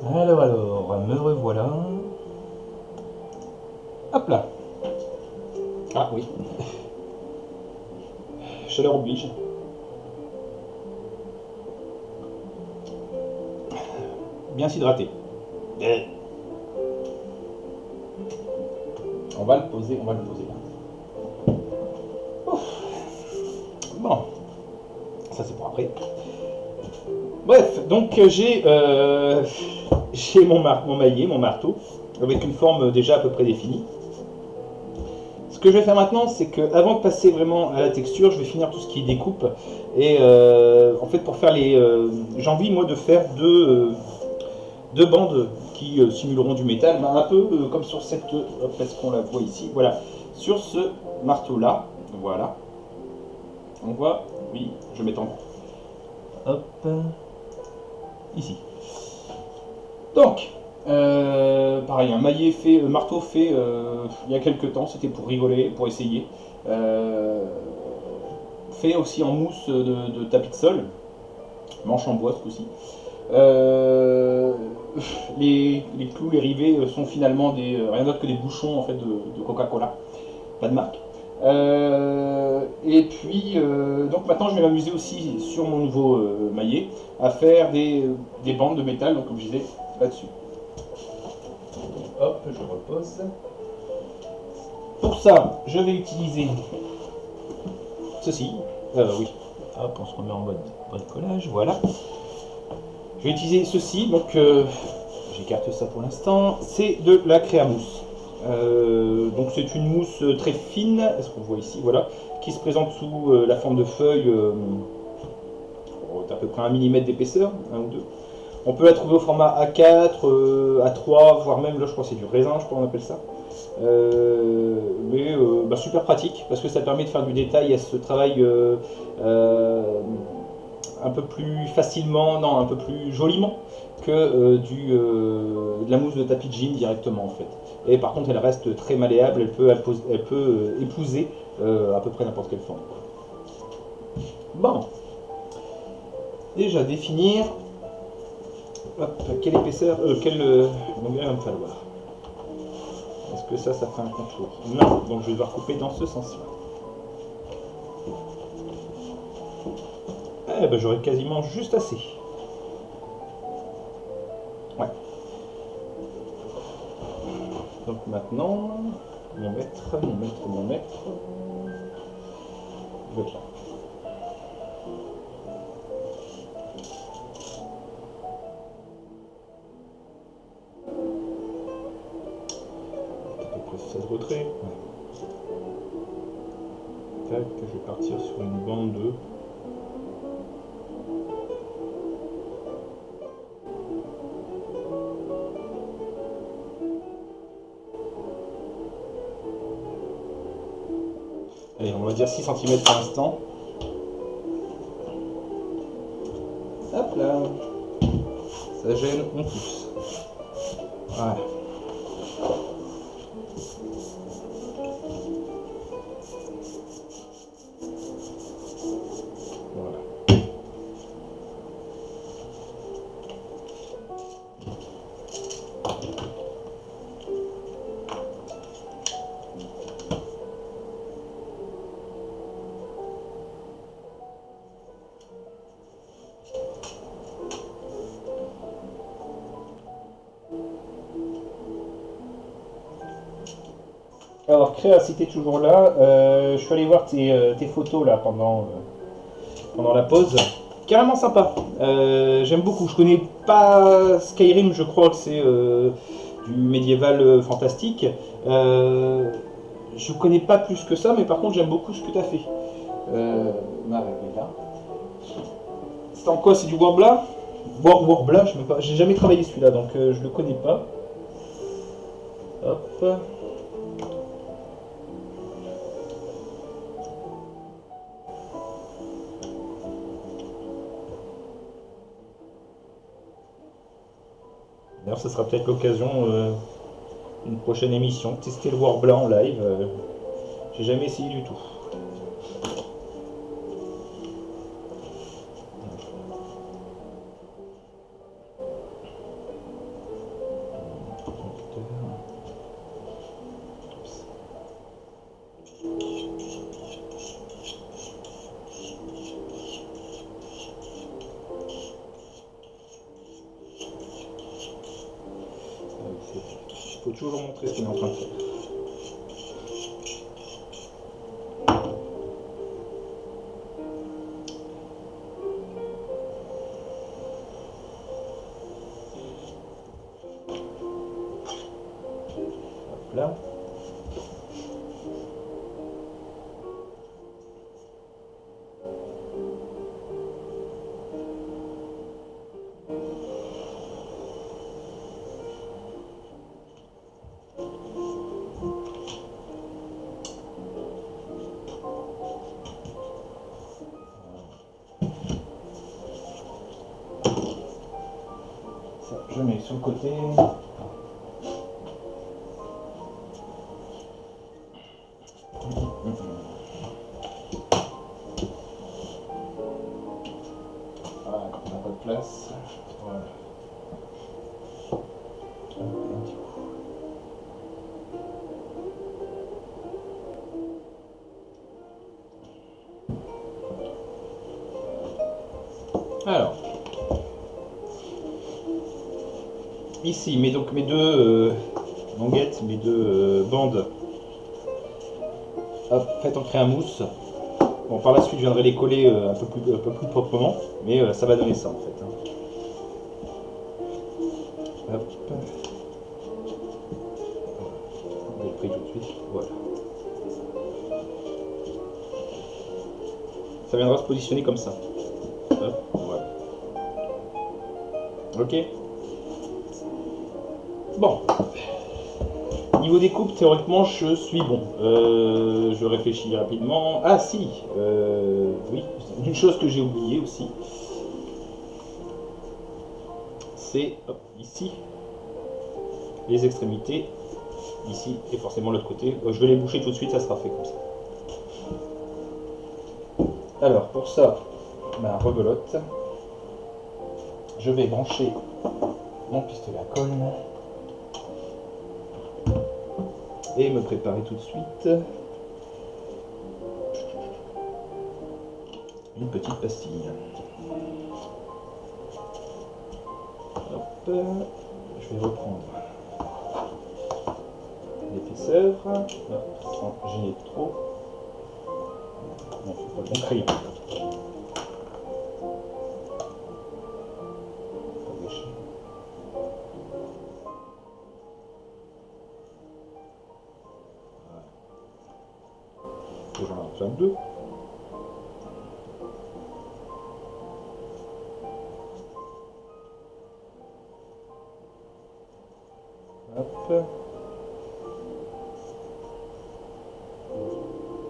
Alors, me revoilà. Hop là. Ah oui. Chaleur oblige. Bien s'hydrater. On va le poser là. Ouf. Bon, ça c'est pour après. Bref, donc j'ai mon maillet, mon marteau, avec une forme déjà à peu près définie. Ce que je vais faire maintenant, c'est que avant de passer vraiment à la texture, je vais finir tout ce qui est découpe. Et en fait, pour faire les, j'ai envie moi de faire deux bandes qui simuleront du métal, ben, un peu comme sur cette, est-ce qu'on la voit ici, voilà, sur ce marteau là, voilà. On voit, oui, je m'étends. Hop, ici. Donc, pareil, un maillet fait, marteau fait il y a quelques temps, c'était pour rigoler, pour essayer. Fait aussi en mousse de tapis de sol, manche en bois ce coup-ci. Les clous, les rivets sont finalement rien d'autre que des bouchons en fait, de Coca-Cola, pas de marque. Et puis, donc maintenant je vais m'amuser aussi sur mon nouveau maillet à faire des bandes de métal, donc comme je disais, là-dessus. Hop, je repose. Pour ça, je vais utiliser ceci. Oui. Hop, on se remet en mode bricolage, voilà. Je vais utiliser ceci, donc j'écarte ça pour l'instant. C'est de la créamousse. Donc c'est une mousse très fine, est-ce qu'on voit ici, voilà, qui se présente sous la forme de feuilles d'à peu près 1 mm d'épaisseur, 1 ou 2. On peut la trouver au format A4, A3, voire même, là je crois que c'est du raisin, je crois qu'on appelle ça. Mais super pratique, parce que ça permet de faire du détail à ce travail un peu plus facilement, non, un peu plus joliment que de la mousse de tapis de gym directement en fait. Et par contre elle reste très malléable, elle peut épouser à peu près n'importe quelle forme. Bon, déjà définir quelle épaisseur, quelle longueur il va me falloir. Est-ce que ça fait un contour? Non, donc je vais devoir couper dans ce sens-là. Eh ben j'aurai quasiment juste assez. Ouais. Donc maintenant, mon mètre. Il va être là. À peu près 16 retraits. Ouais. Tac, je vais partir sur une bande de... Allez, on va dire 6 cm pour l'instant. Hop là. Ça gêne, on pousse. Voilà. Voilà. Alors, Créa, si t'es toujours là, je suis allé voir tes photos là pendant la pause. Carrément sympa. J'aime beaucoup. Je connais pas Skyrim, je crois que c'est du médiéval fantastique. Je connais pas plus que ça, mais par contre j'aime beaucoup ce que tu as fait. Là. C'est en quoi? C'est du Warbler? Warbler, je sais pas. J'ai jamais travaillé celui-là, donc je le connais pas. Hop. D'ailleurs, ce sera peut-être l'occasion d'une prochaine émission, tester le Warbler en live. J'ai jamais essayé du tout. faut toujours montrer ce qu'on est en train de faire. Hop là. Ça, je mets sur le côté. Voilà, quand on n'a pas de place. Voilà. Alors, ici, donc mes deux languettes, mes deux bandes, hop, faites ancrer un mousse. Bon, par la suite, je viendrai les coller un peu plus proprement, mais ça va donner ça en fait. Hein. Hop. On va le pris tout de suite. Voilà. Ça viendra se positionner comme ça. Hop, voilà. Ok. Bon. Niveau découpe, théoriquement, je suis bon. Je réfléchis rapidement. Ah si, oui, une chose que j'ai oubliée aussi, c'est ici, les extrémités, ici et forcément l'autre côté. Je vais les boucher tout de suite, ça sera fait comme ça. Alors pour ça, ma rebelote, je vais brancher mon pistolet à colle. Et me préparer tout de suite une petite pastille. Hop, je vais reprendre l'épaisseur, sans gêner trop. Non, c'est pas le bon crayon. Pas gâcher. J'en ai besoin de deux. Hop.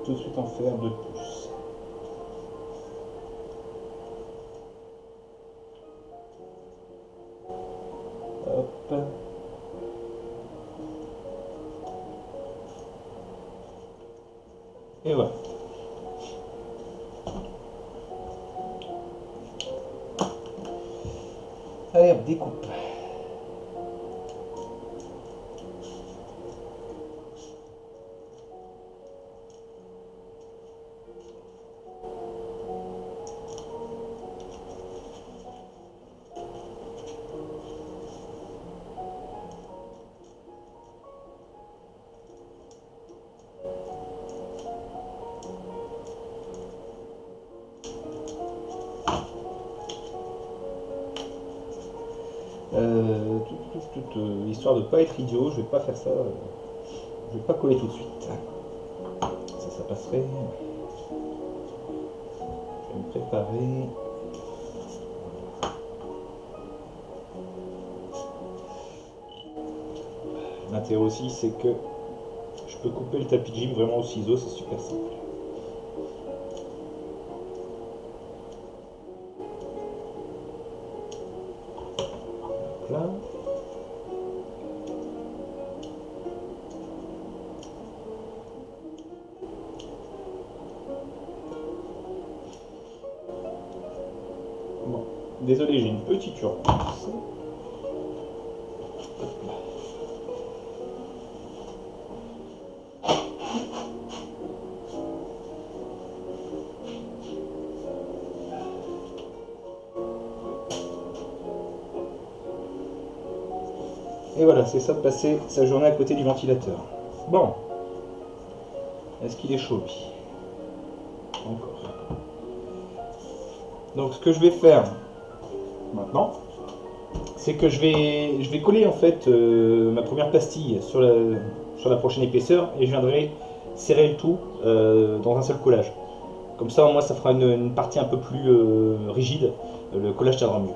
Tout de suite en faire 2 pouces. Hop. Et voilà. Allez, hop, découpe. Histoire de pas être idiot, je vais pas faire ça. Je vais pas coller tout de suite. Ça passerait. Je vais me préparer. L'intérêt aussi, c'est que je peux couper le tapis de gym vraiment au ciseau, c'est super simple. Donc là. Bon, désolé, j'ai une petite urgence. Et voilà, c'est ça de passer sa journée à côté du ventilateur. Bon. Est-ce qu'il est chaud lui? Encore. Donc ce que je vais faire maintenant, c'est que je vais coller en fait ma première pastille sur la prochaine épaisseur et je viendrai serrer le tout dans un seul collage. Comme ça, au moins, ça fera une partie un peu plus rigide. Le collage tiendra mieux.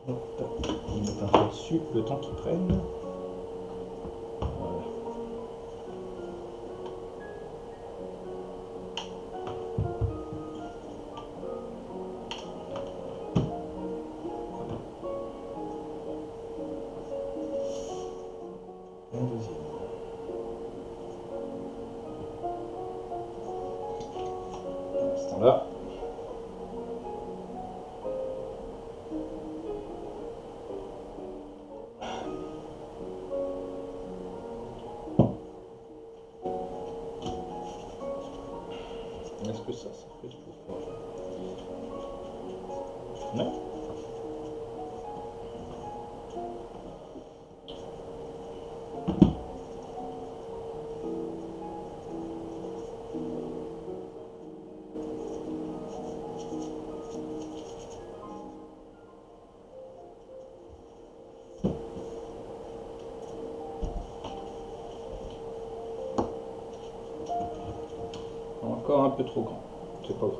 Hop, on met un peu dessus, le temps qu'ils prennent. Voilà. Un deuxième. Pendant ce temps-là, est-ce que ça fait du pouvoir? Non. Encore un peu trop grand, c'est pas grave.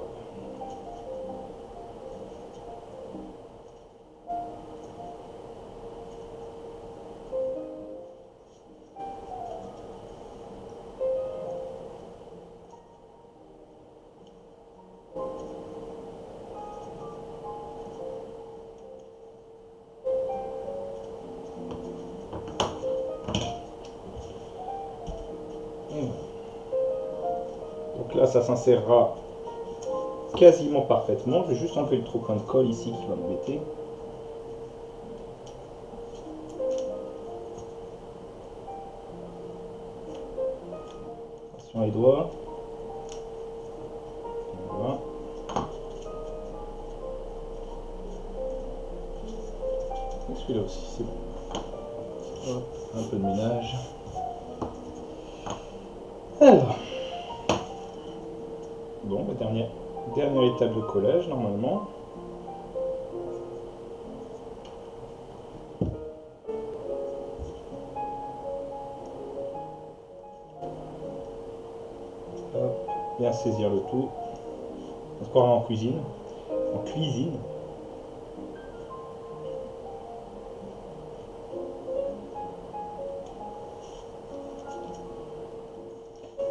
Donc là, ça s'insérera quasiment parfaitement. Je vais juste enlever le trop plein de colle ici qui va m'embêter. Attention les doigts. Voilà. Et celui-là aussi, c'est bon. Hop, un peu de ménage. Alors. Bon, la dernière étape de collage normalement. Hop, bien saisir le tout. On se croira en cuisine. En cuisine.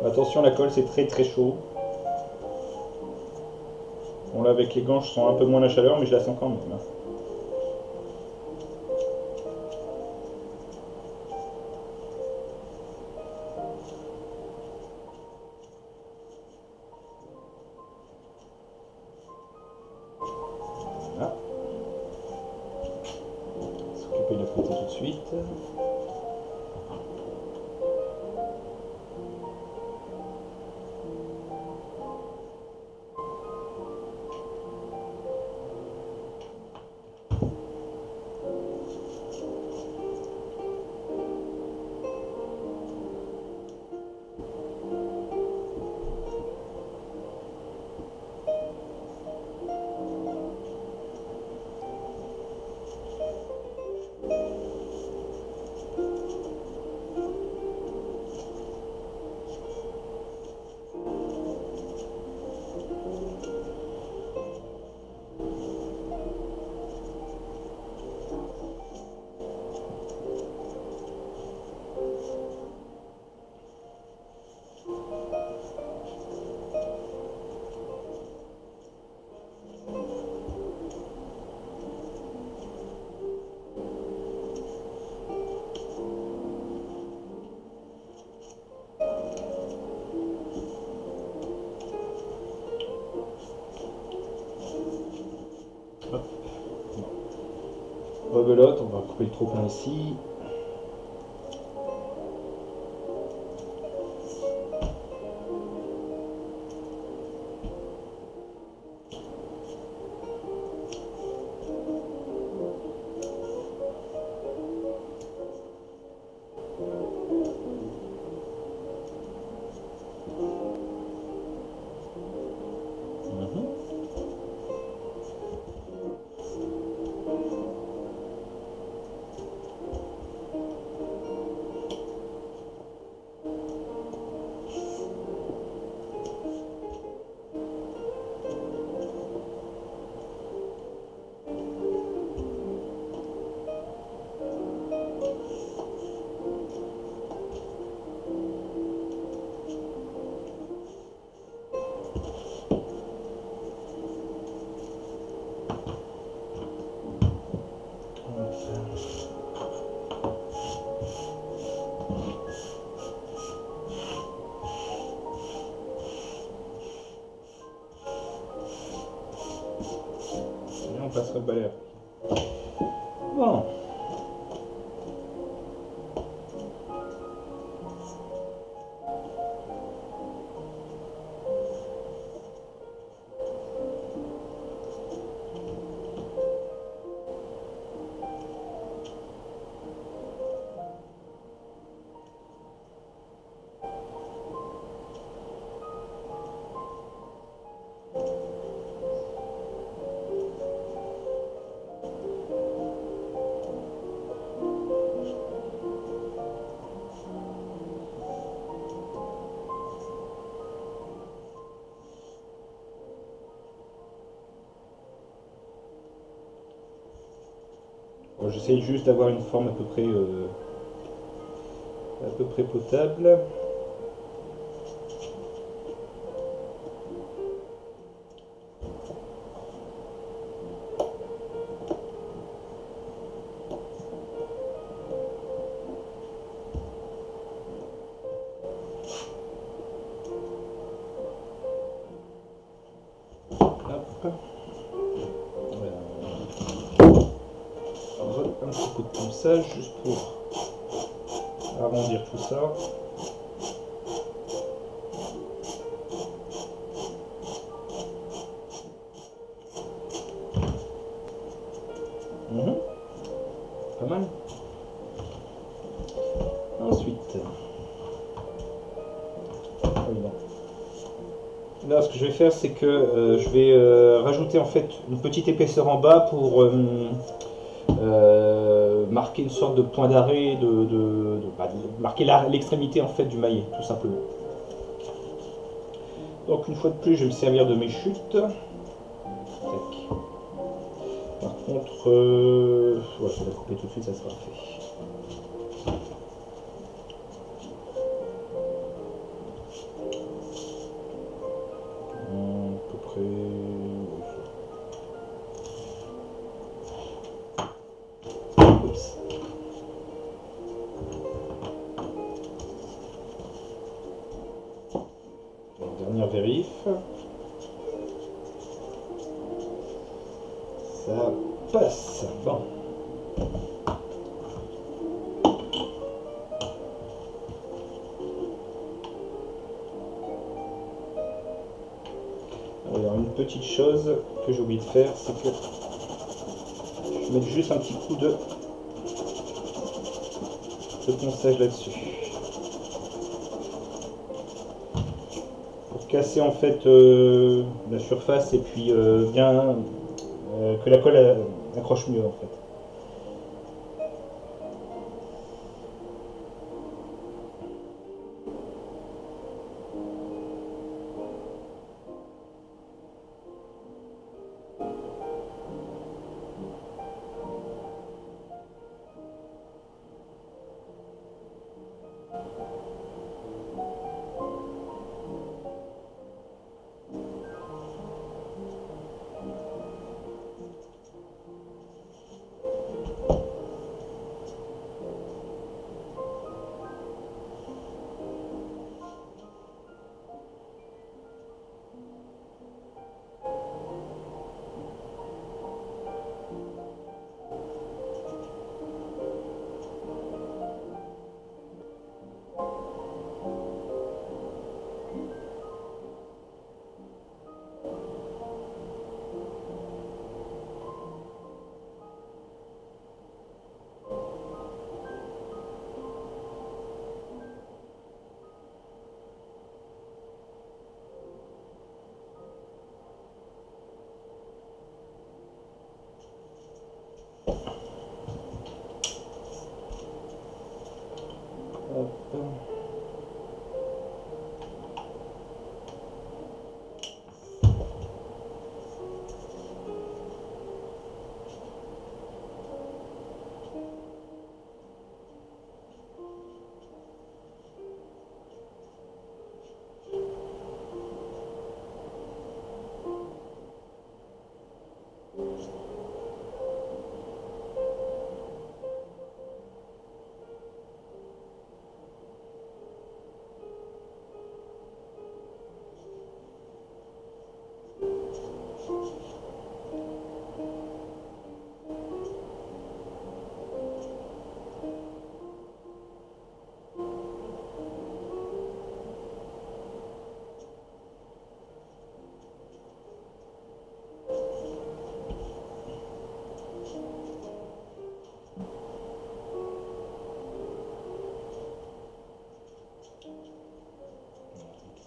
Attention, la colle c'est très très chaud. Bon là avec les gants je sens un peu moins la chaleur mais je la sens quand même. Voilà. S'occuper de la côté tout de suite. Rebelote, on va couper le trop plein ici. On passera le balai après. Bon. Bon, j'essaye juste d'avoir une forme à peu près potable. Un petit coup de ponçage juste pour arrondir tout ça. Pas mal. Ensuite, là ce que je vais faire c'est que je vais rajouter en fait une petite épaisseur en bas pour marquer une sorte de point d'arrêt, marquer l'extrémité en fait du maillet, tout simplement. Donc une fois de plus, je vais me servir de mes chutes. Tac. Par contre, ouais, je vais la couper tout de suite, ça sera fait. À peu près. Oups. Donc, dernière vérif. Ça passe. Bon. Alors une petite chose que j'ai oublié de faire, c'est que je vais mettre juste un petit coup de ponçage là-dessus. Pour casser en fait la surface et puis bien que la colle accroche mieux en fait.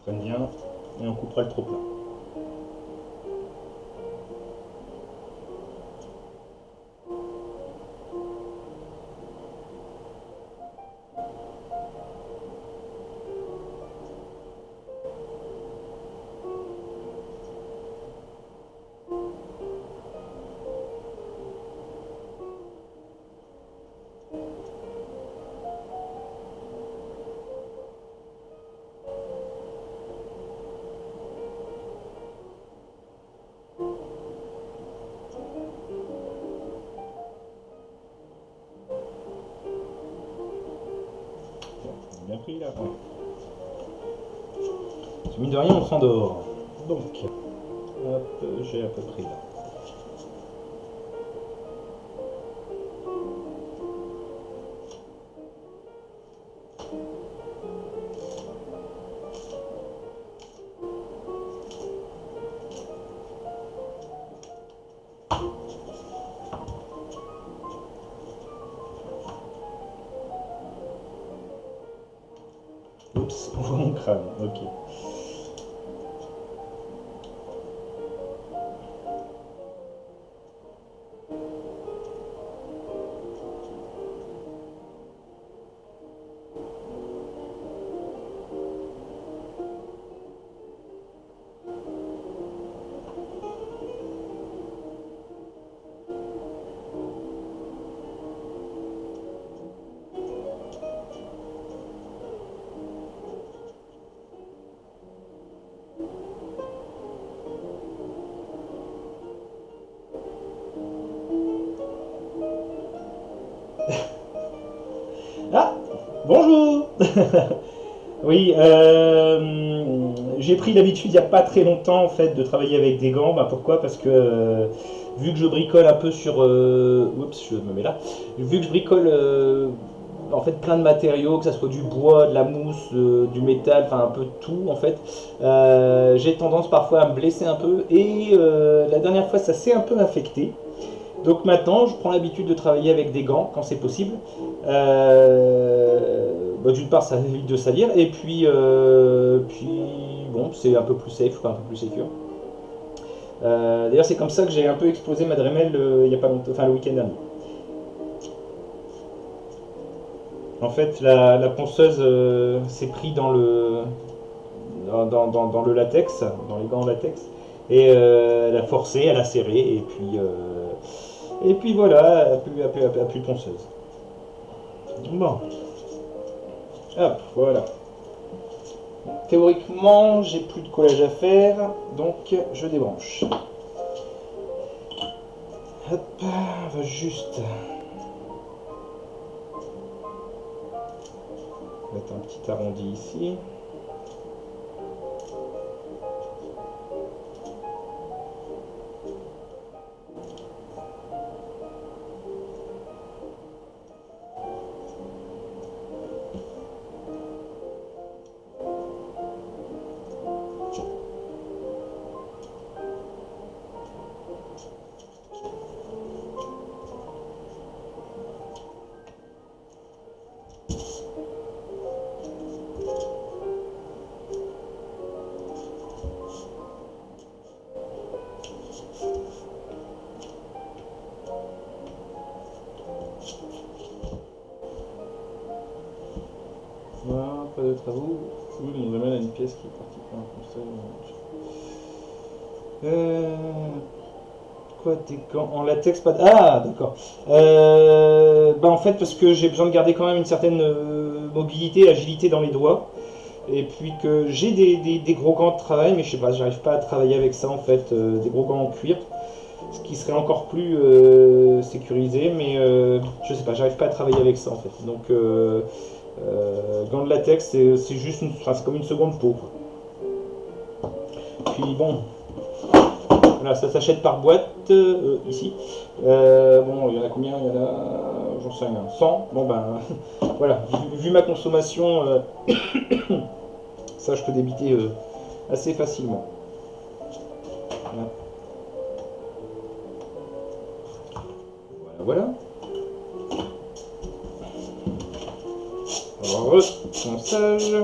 Prenne bien et on coupera le trop plein. Bien pris là. Ouais. Mine de rien, on s'endort. Donc, hop, j'ai à peu près là. Oups, on voit mon crâne, ok. Ah, bonjour. Oui, j'ai pris l'habitude il n'y a pas très longtemps en fait de travailler avec des gants. Bah, pourquoi? Parce que vu que je bricole un peu sur... oups, je me mets là. Vu que je bricole en fait plein de matériaux, que ça soit du bois, de la mousse, du métal, enfin un peu de tout en fait, j'ai tendance parfois à me blesser un peu et la dernière fois ça s'est un peu affecté. Donc maintenant, je prends l'habitude de travailler avec des gants quand c'est possible. Bah, d'une part, ça évite de salir, et puis bon, c'est un peu plus safe, quoi, un peu plus secure. D'ailleurs, c'est comme ça que j'ai un peu explosé ma Dremel il y a pas longtemps, enfin le week-end dernier. En fait, la ponceuse s'est pris dans dans le latex, dans les gants en latex, et elle a forcé, elle a serré, et puis voilà, elle a plus de ponceuse. Bon, hop, voilà. Théoriquement, j'ai plus de collage à faire, donc je débranche. Hop, on va juste mettre un petit arrondi ici. Voilà, pas de travaux. Oui, on nous amène à une pièce qui est partie pour un conseil. Quoi, des gants en latex, pas de... Ah, d'accord. Bah en fait, parce que j'ai besoin de garder quand même une certaine mobilité, agilité dans les doigts. Et puis que j'ai des gros gants de travail, mais je sais pas, j'arrive pas à travailler avec ça en fait, des gros gants en cuir. ce qui serait encore plus sécurisé, mais je sais pas, j'arrive pas à travailler avec ça en fait. Donc gants de latex, c'est juste enfin, c'est comme une seconde peau, quoi. Puis bon, voilà, ça s'achète par boîte ici. Bon, il y en a combien? Il y en a, j'en sais rien, 100. Bon ben voilà, vu ma consommation, ça je peux débiter assez facilement. Voilà. Voilà. Reponçage.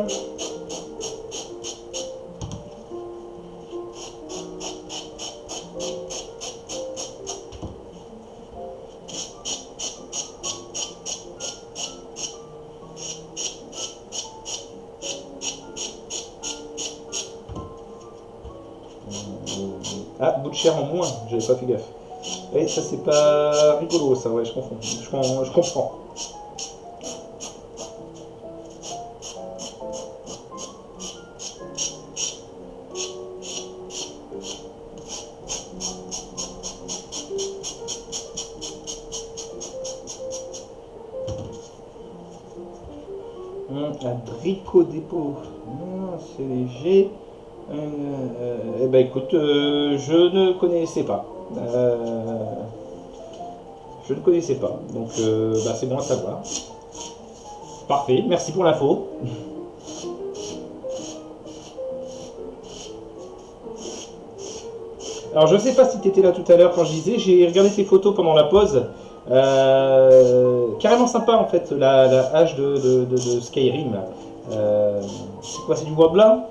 Ah, bout de chair en moins, j'avais pas fait gaffe. Et ça c'est pas rigolo ça, ouais, je confonds. Je comprends. Abricot dépôt. Non, c'est léger. Eh ben écoute, je ne connaissais pas. Je ne connaissais pas. Donc bah, c'est bon à savoir. Parfait, merci pour l'info. Alors je sais pas si tu étais là tout à l'heure quand je disais, j'ai regardé tes photos pendant la pause. Carrément sympa en fait, la hache de Skyrim. C'est quoi, c'est du bois blanc?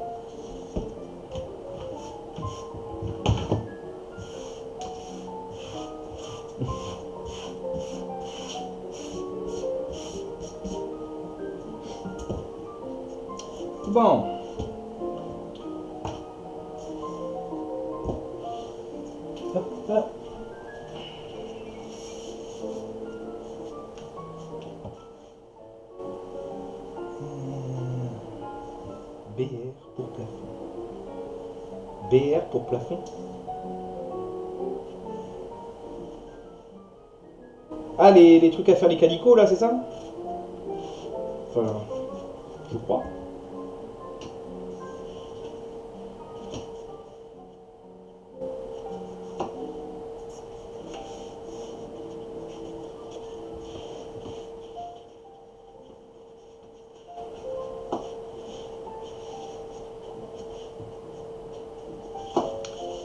Bon. Hop, hop. BR pour plafond. BR pour plafond. Ah, les trucs à faire les calicots là, c'est ça? Enfin, je crois.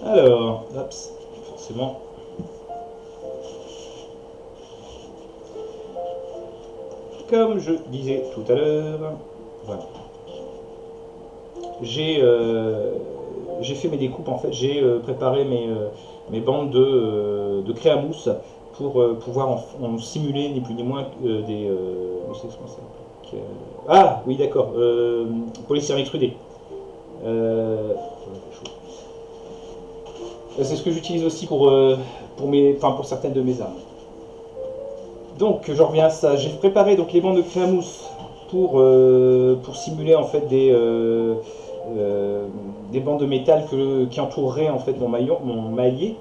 Alors, hop, forcément. Comme je disais tout à l'heure, voilà. J'ai fait mes découpes en fait, j'ai préparé mes bandes de craie à mousse pour pouvoir en simuler ni plus ni moins des. Ah oui d'accord, polystyrène extrudé. C'est ce que j'utilise aussi pour certaines de mes armes. Donc je reviens à ça. J'ai préparé donc les bandes de craie à mousse pour simuler en fait des bandes de métal qui entoureraient en fait mon maillet.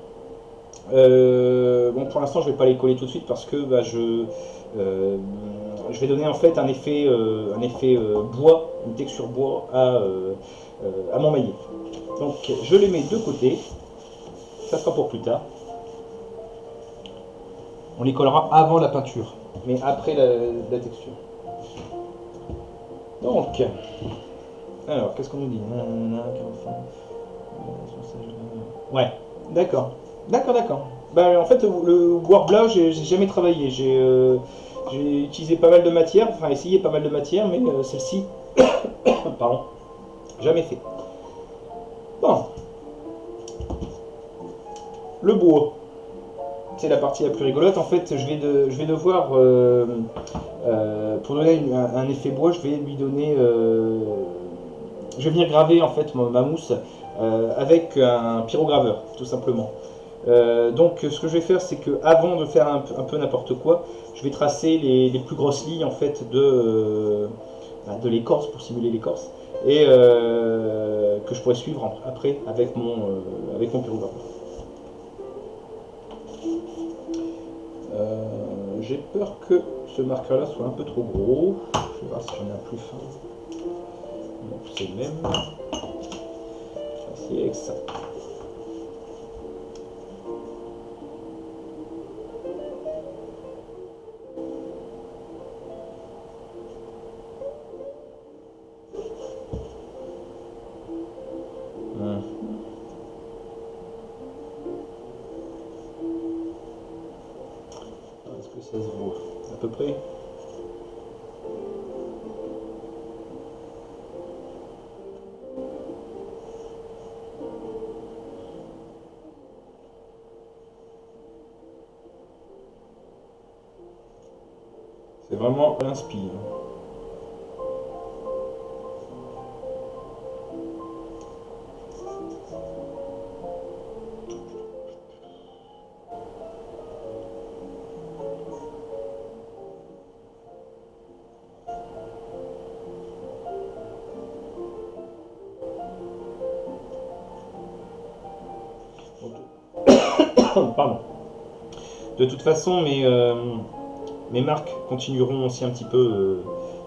Bon, pour l'instant je vais pas les coller tout de suite parce que bah, je vais donner en fait un effet bois, une texture bois à mon maillet. Donc je les mets de côté. Ça sera pour plus tard. On les collera avant la peinture, mais après la texture. Donc, alors, qu'est-ce qu'on nous dit? Ouais, d'accord. D'accord. Bah, en fait, le Warbler, j'ai jamais travaillé. J'ai utilisé pas mal de matière, enfin essayé pas mal de matière, mais celle-ci, pardon, jamais fait. Bon. Le bois, c'est la partie la plus rigolote. En fait, je vais devoir, pour donner un effet bois, je vais lui donner, je vais venir graver en fait ma mousse avec un pyrograveur, tout simplement. Donc, ce que je vais faire, c'est que avant de faire un peu n'importe quoi, je vais tracer les plus grosses lignes en fait de l'écorce pour simuler l'écorce et que je pourrais suivre après avec mon pyrograveur. j'ai peur que ce marqueur-là soit un peu trop gros. Je vais voir si j'en ai un plus fin. Non, c'est le même. Je vais essayer avec ça. Est-ce que ça se voit à peu près? C'est vraiment l'inspire. Pardon. De toute façon, mes marques continueront aussi un petit peu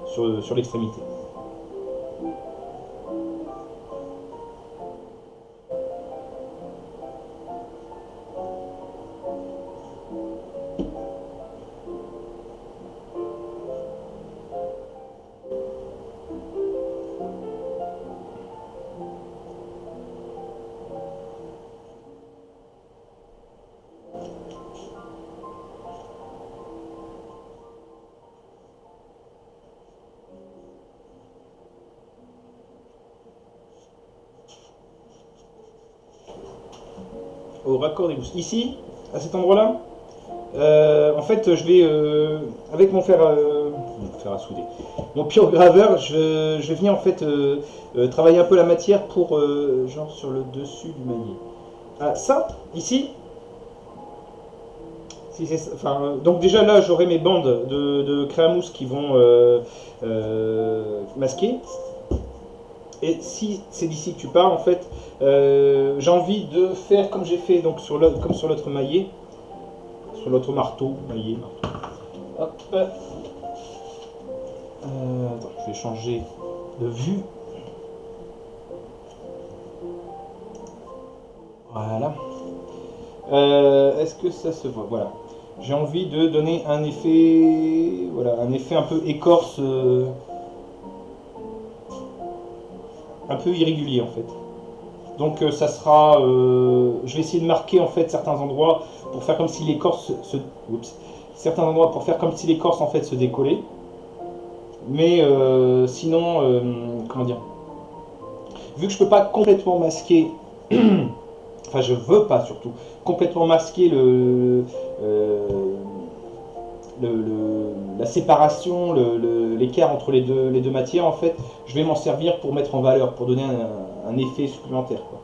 sur l'extrémité. Au raccord des gousses. Ici, à cet endroit-là, en fait, je vais, avec mon fer à souder, mon pyrograveur, je vais venir en fait travailler un peu la matière pour, genre sur le dessus du maillet. Ah, ça, ici, si enfin, donc déjà là, j'aurai mes bandes de créamousse qui vont masquer. Et si c'est d'ici que tu pars, en fait, j'ai envie de faire comme j'ai fait donc comme sur l'autre maillet, sur l'autre marteau. Hop. Attends, je vais changer de vue. Voilà. Est-ce que ça se voit? Voilà. J'ai envie de donner un effet, voilà, un effet un peu écorce, un peu irrégulier en fait. Donc ça sera, je vais essayer de marquer en fait certains endroits pour faire comme si l'écorce certains endroits pour faire comme si l'écorce en fait se décollait. Mais sinon, comment dire, vu que je peux pas complètement masquer, enfin je veux pas surtout complètement masquer la séparation, l'écart entre les deux matières, en fait, je vais m'en servir pour mettre en valeur, pour donner un effet supplémentaire, quoi.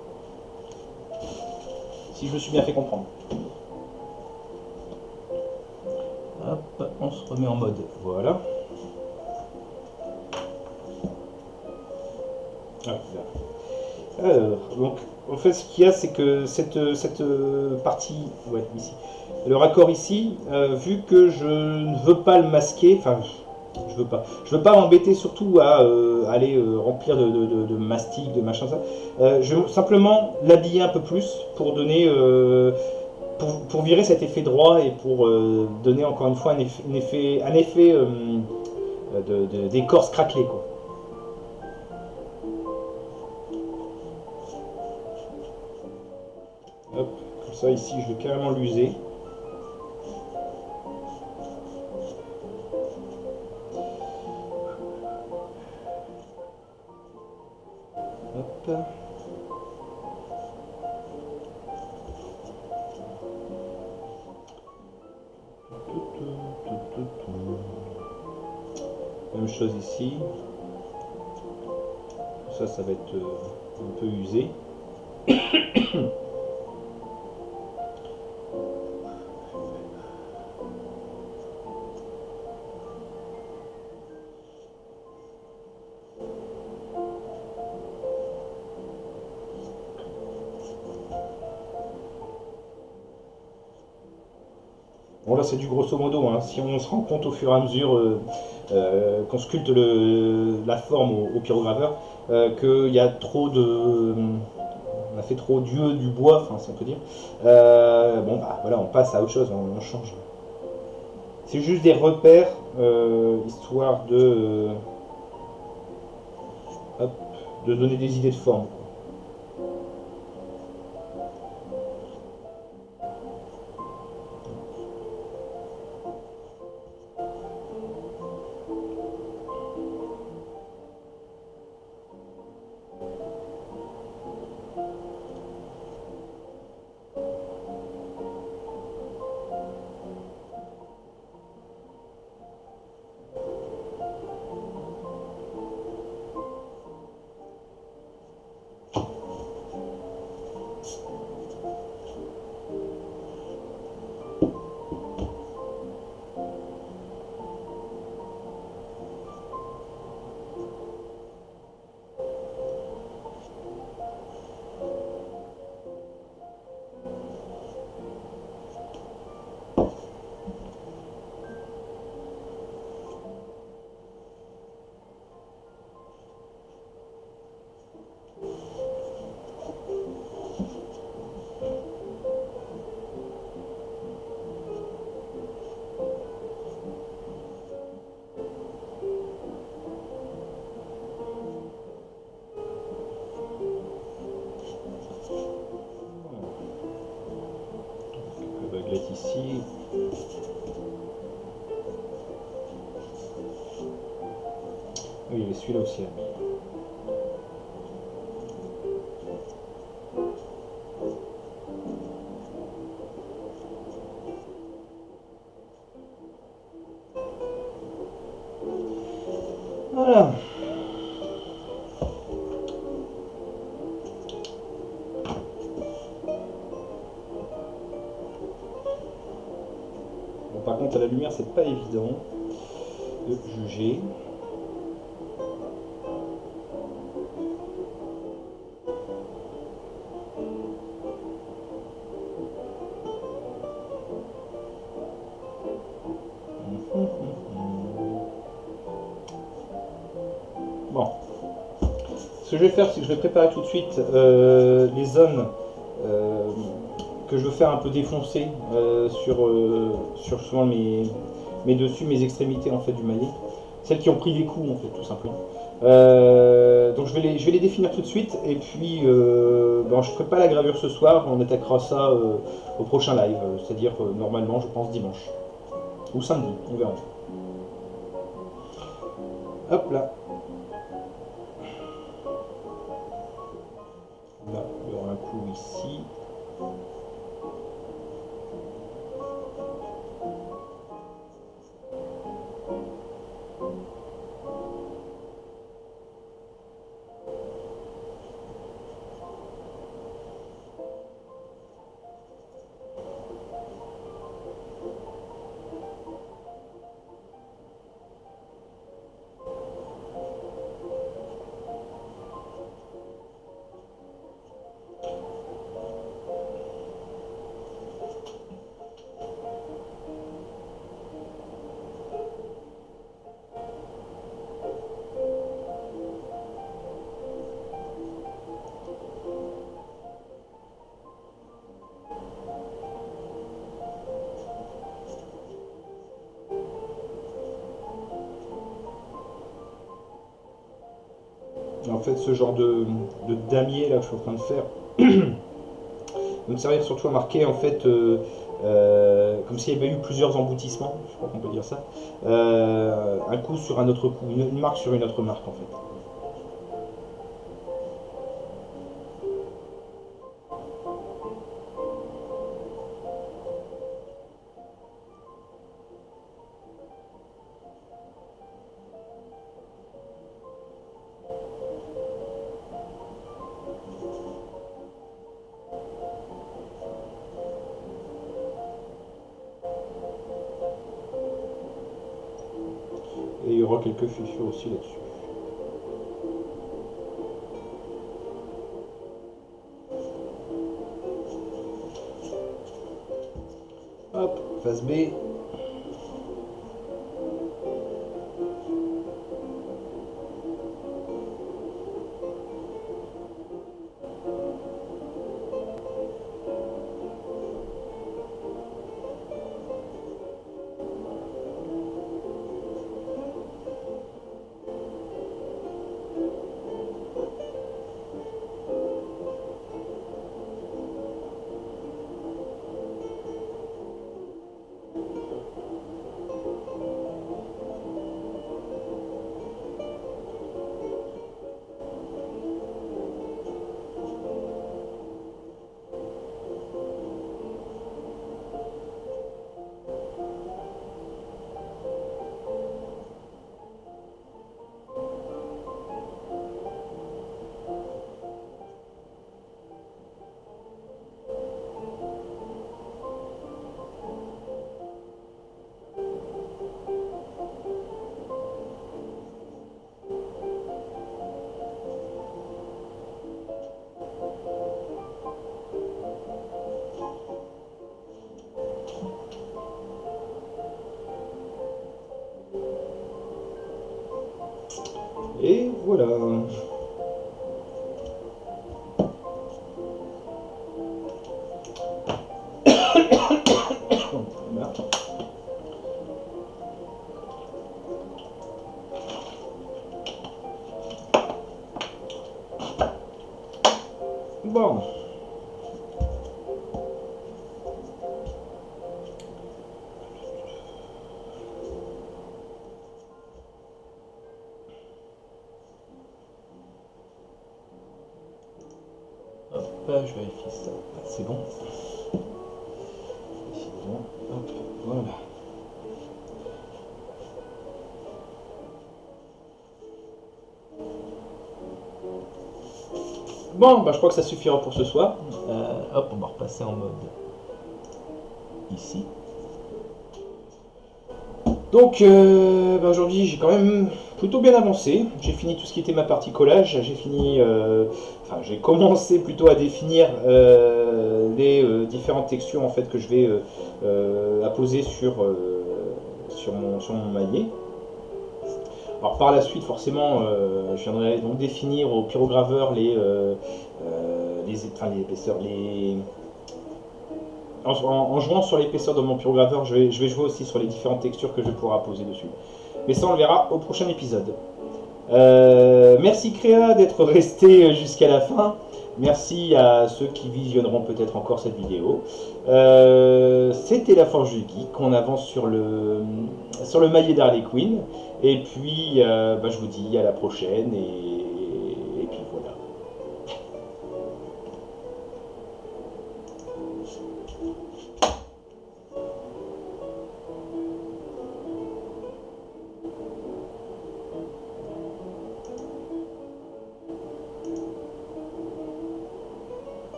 Si je me suis bien fait comprendre. Hop, on se remet en mode. Voilà. Alors, donc, en fait, ce qu'il y a, c'est que cette partie, ouais, ici, le raccord ici, vu que je ne veux pas le masquer, enfin, je veux pas m'embêter surtout à aller remplir de mastic, de machin, ça. Je veux simplement l'habiller un peu plus pour donner, pour virer cet effet droit et pour donner encore une fois un effet d'écorce craquelée, quoi. Hop, comme ça ici je vais carrément l'user. Hop. Même chose ici. Ça va être un peu usé. Bon là c'est du grosso modo, hein. Si on se rend compte au fur et à mesure qu'on sculpte la forme au pyrograveur, qu'il y a trop de... On a fait trop dieu du bois, enfin si on peut dire. Bon bah voilà, on passe à autre chose, on change. C'est juste des repères, histoire hop, de donner des idées de forme. La baguette ici. Oui, il y avait celui-là aussi. Voilà. Bon, par contre, à la lumière, c'est pas évident de juger. Bon. Ce que je vais faire, c'est que je vais préparer tout de suite les zones que je veux faire un peu défoncer sur souvent mes dessus, mes extrémités en fait du maillet. Celles qui ont pris des coups en fait, tout simplement. Donc je vais les définir tout de suite et puis bon, je ne ferai pas la gravure ce soir, on attaquera ça au prochain live, c'est-à-dire normalement je pense dimanche ou samedi, on verra. Hop là. Là, il y aura un coup ici. En fait, ce genre de damier là que je suis en train de faire va me servir surtout à marquer en fait, comme s'il y avait eu plusieurs emboutissements, je crois qu'on peut dire ça, un coup sur un autre coup, une marque sur une autre marque en fait. Et il y aura quelques fissures aussi là-dessus. Hop. Phase B. Et voilà. Bon. Hop, je vérifie ça. C'est bon. C'est bon. Hop, voilà. Bon, bah, je crois que ça suffira pour ce soir. Hop, on va repasser en mode ici. Donc, bah, aujourd'hui, j'ai quand même plutôt bien avancé. J'ai fini tout ce qui était ma partie collage. J'ai fini, enfin, j'ai commencé plutôt à définir les différentes textures en fait que je vais apposer sur mon maillet. Alors par la suite, forcément, je viendrai donc définir au pyrograveur les épaisseurs, en jouant sur l'épaisseur de mon pyrograveur, je vais jouer aussi sur les différentes textures que je vais pouvoir apposer dessus. Mais ça, on le verra au prochain épisode. Merci Créa d'être resté jusqu'à la fin. Merci à ceux qui visionneront peut-être encore cette vidéo. C'était la Forge du Geek. On avance sur le maillet d'Harley Quinn. Et puis, je vous dis à la prochaine. Et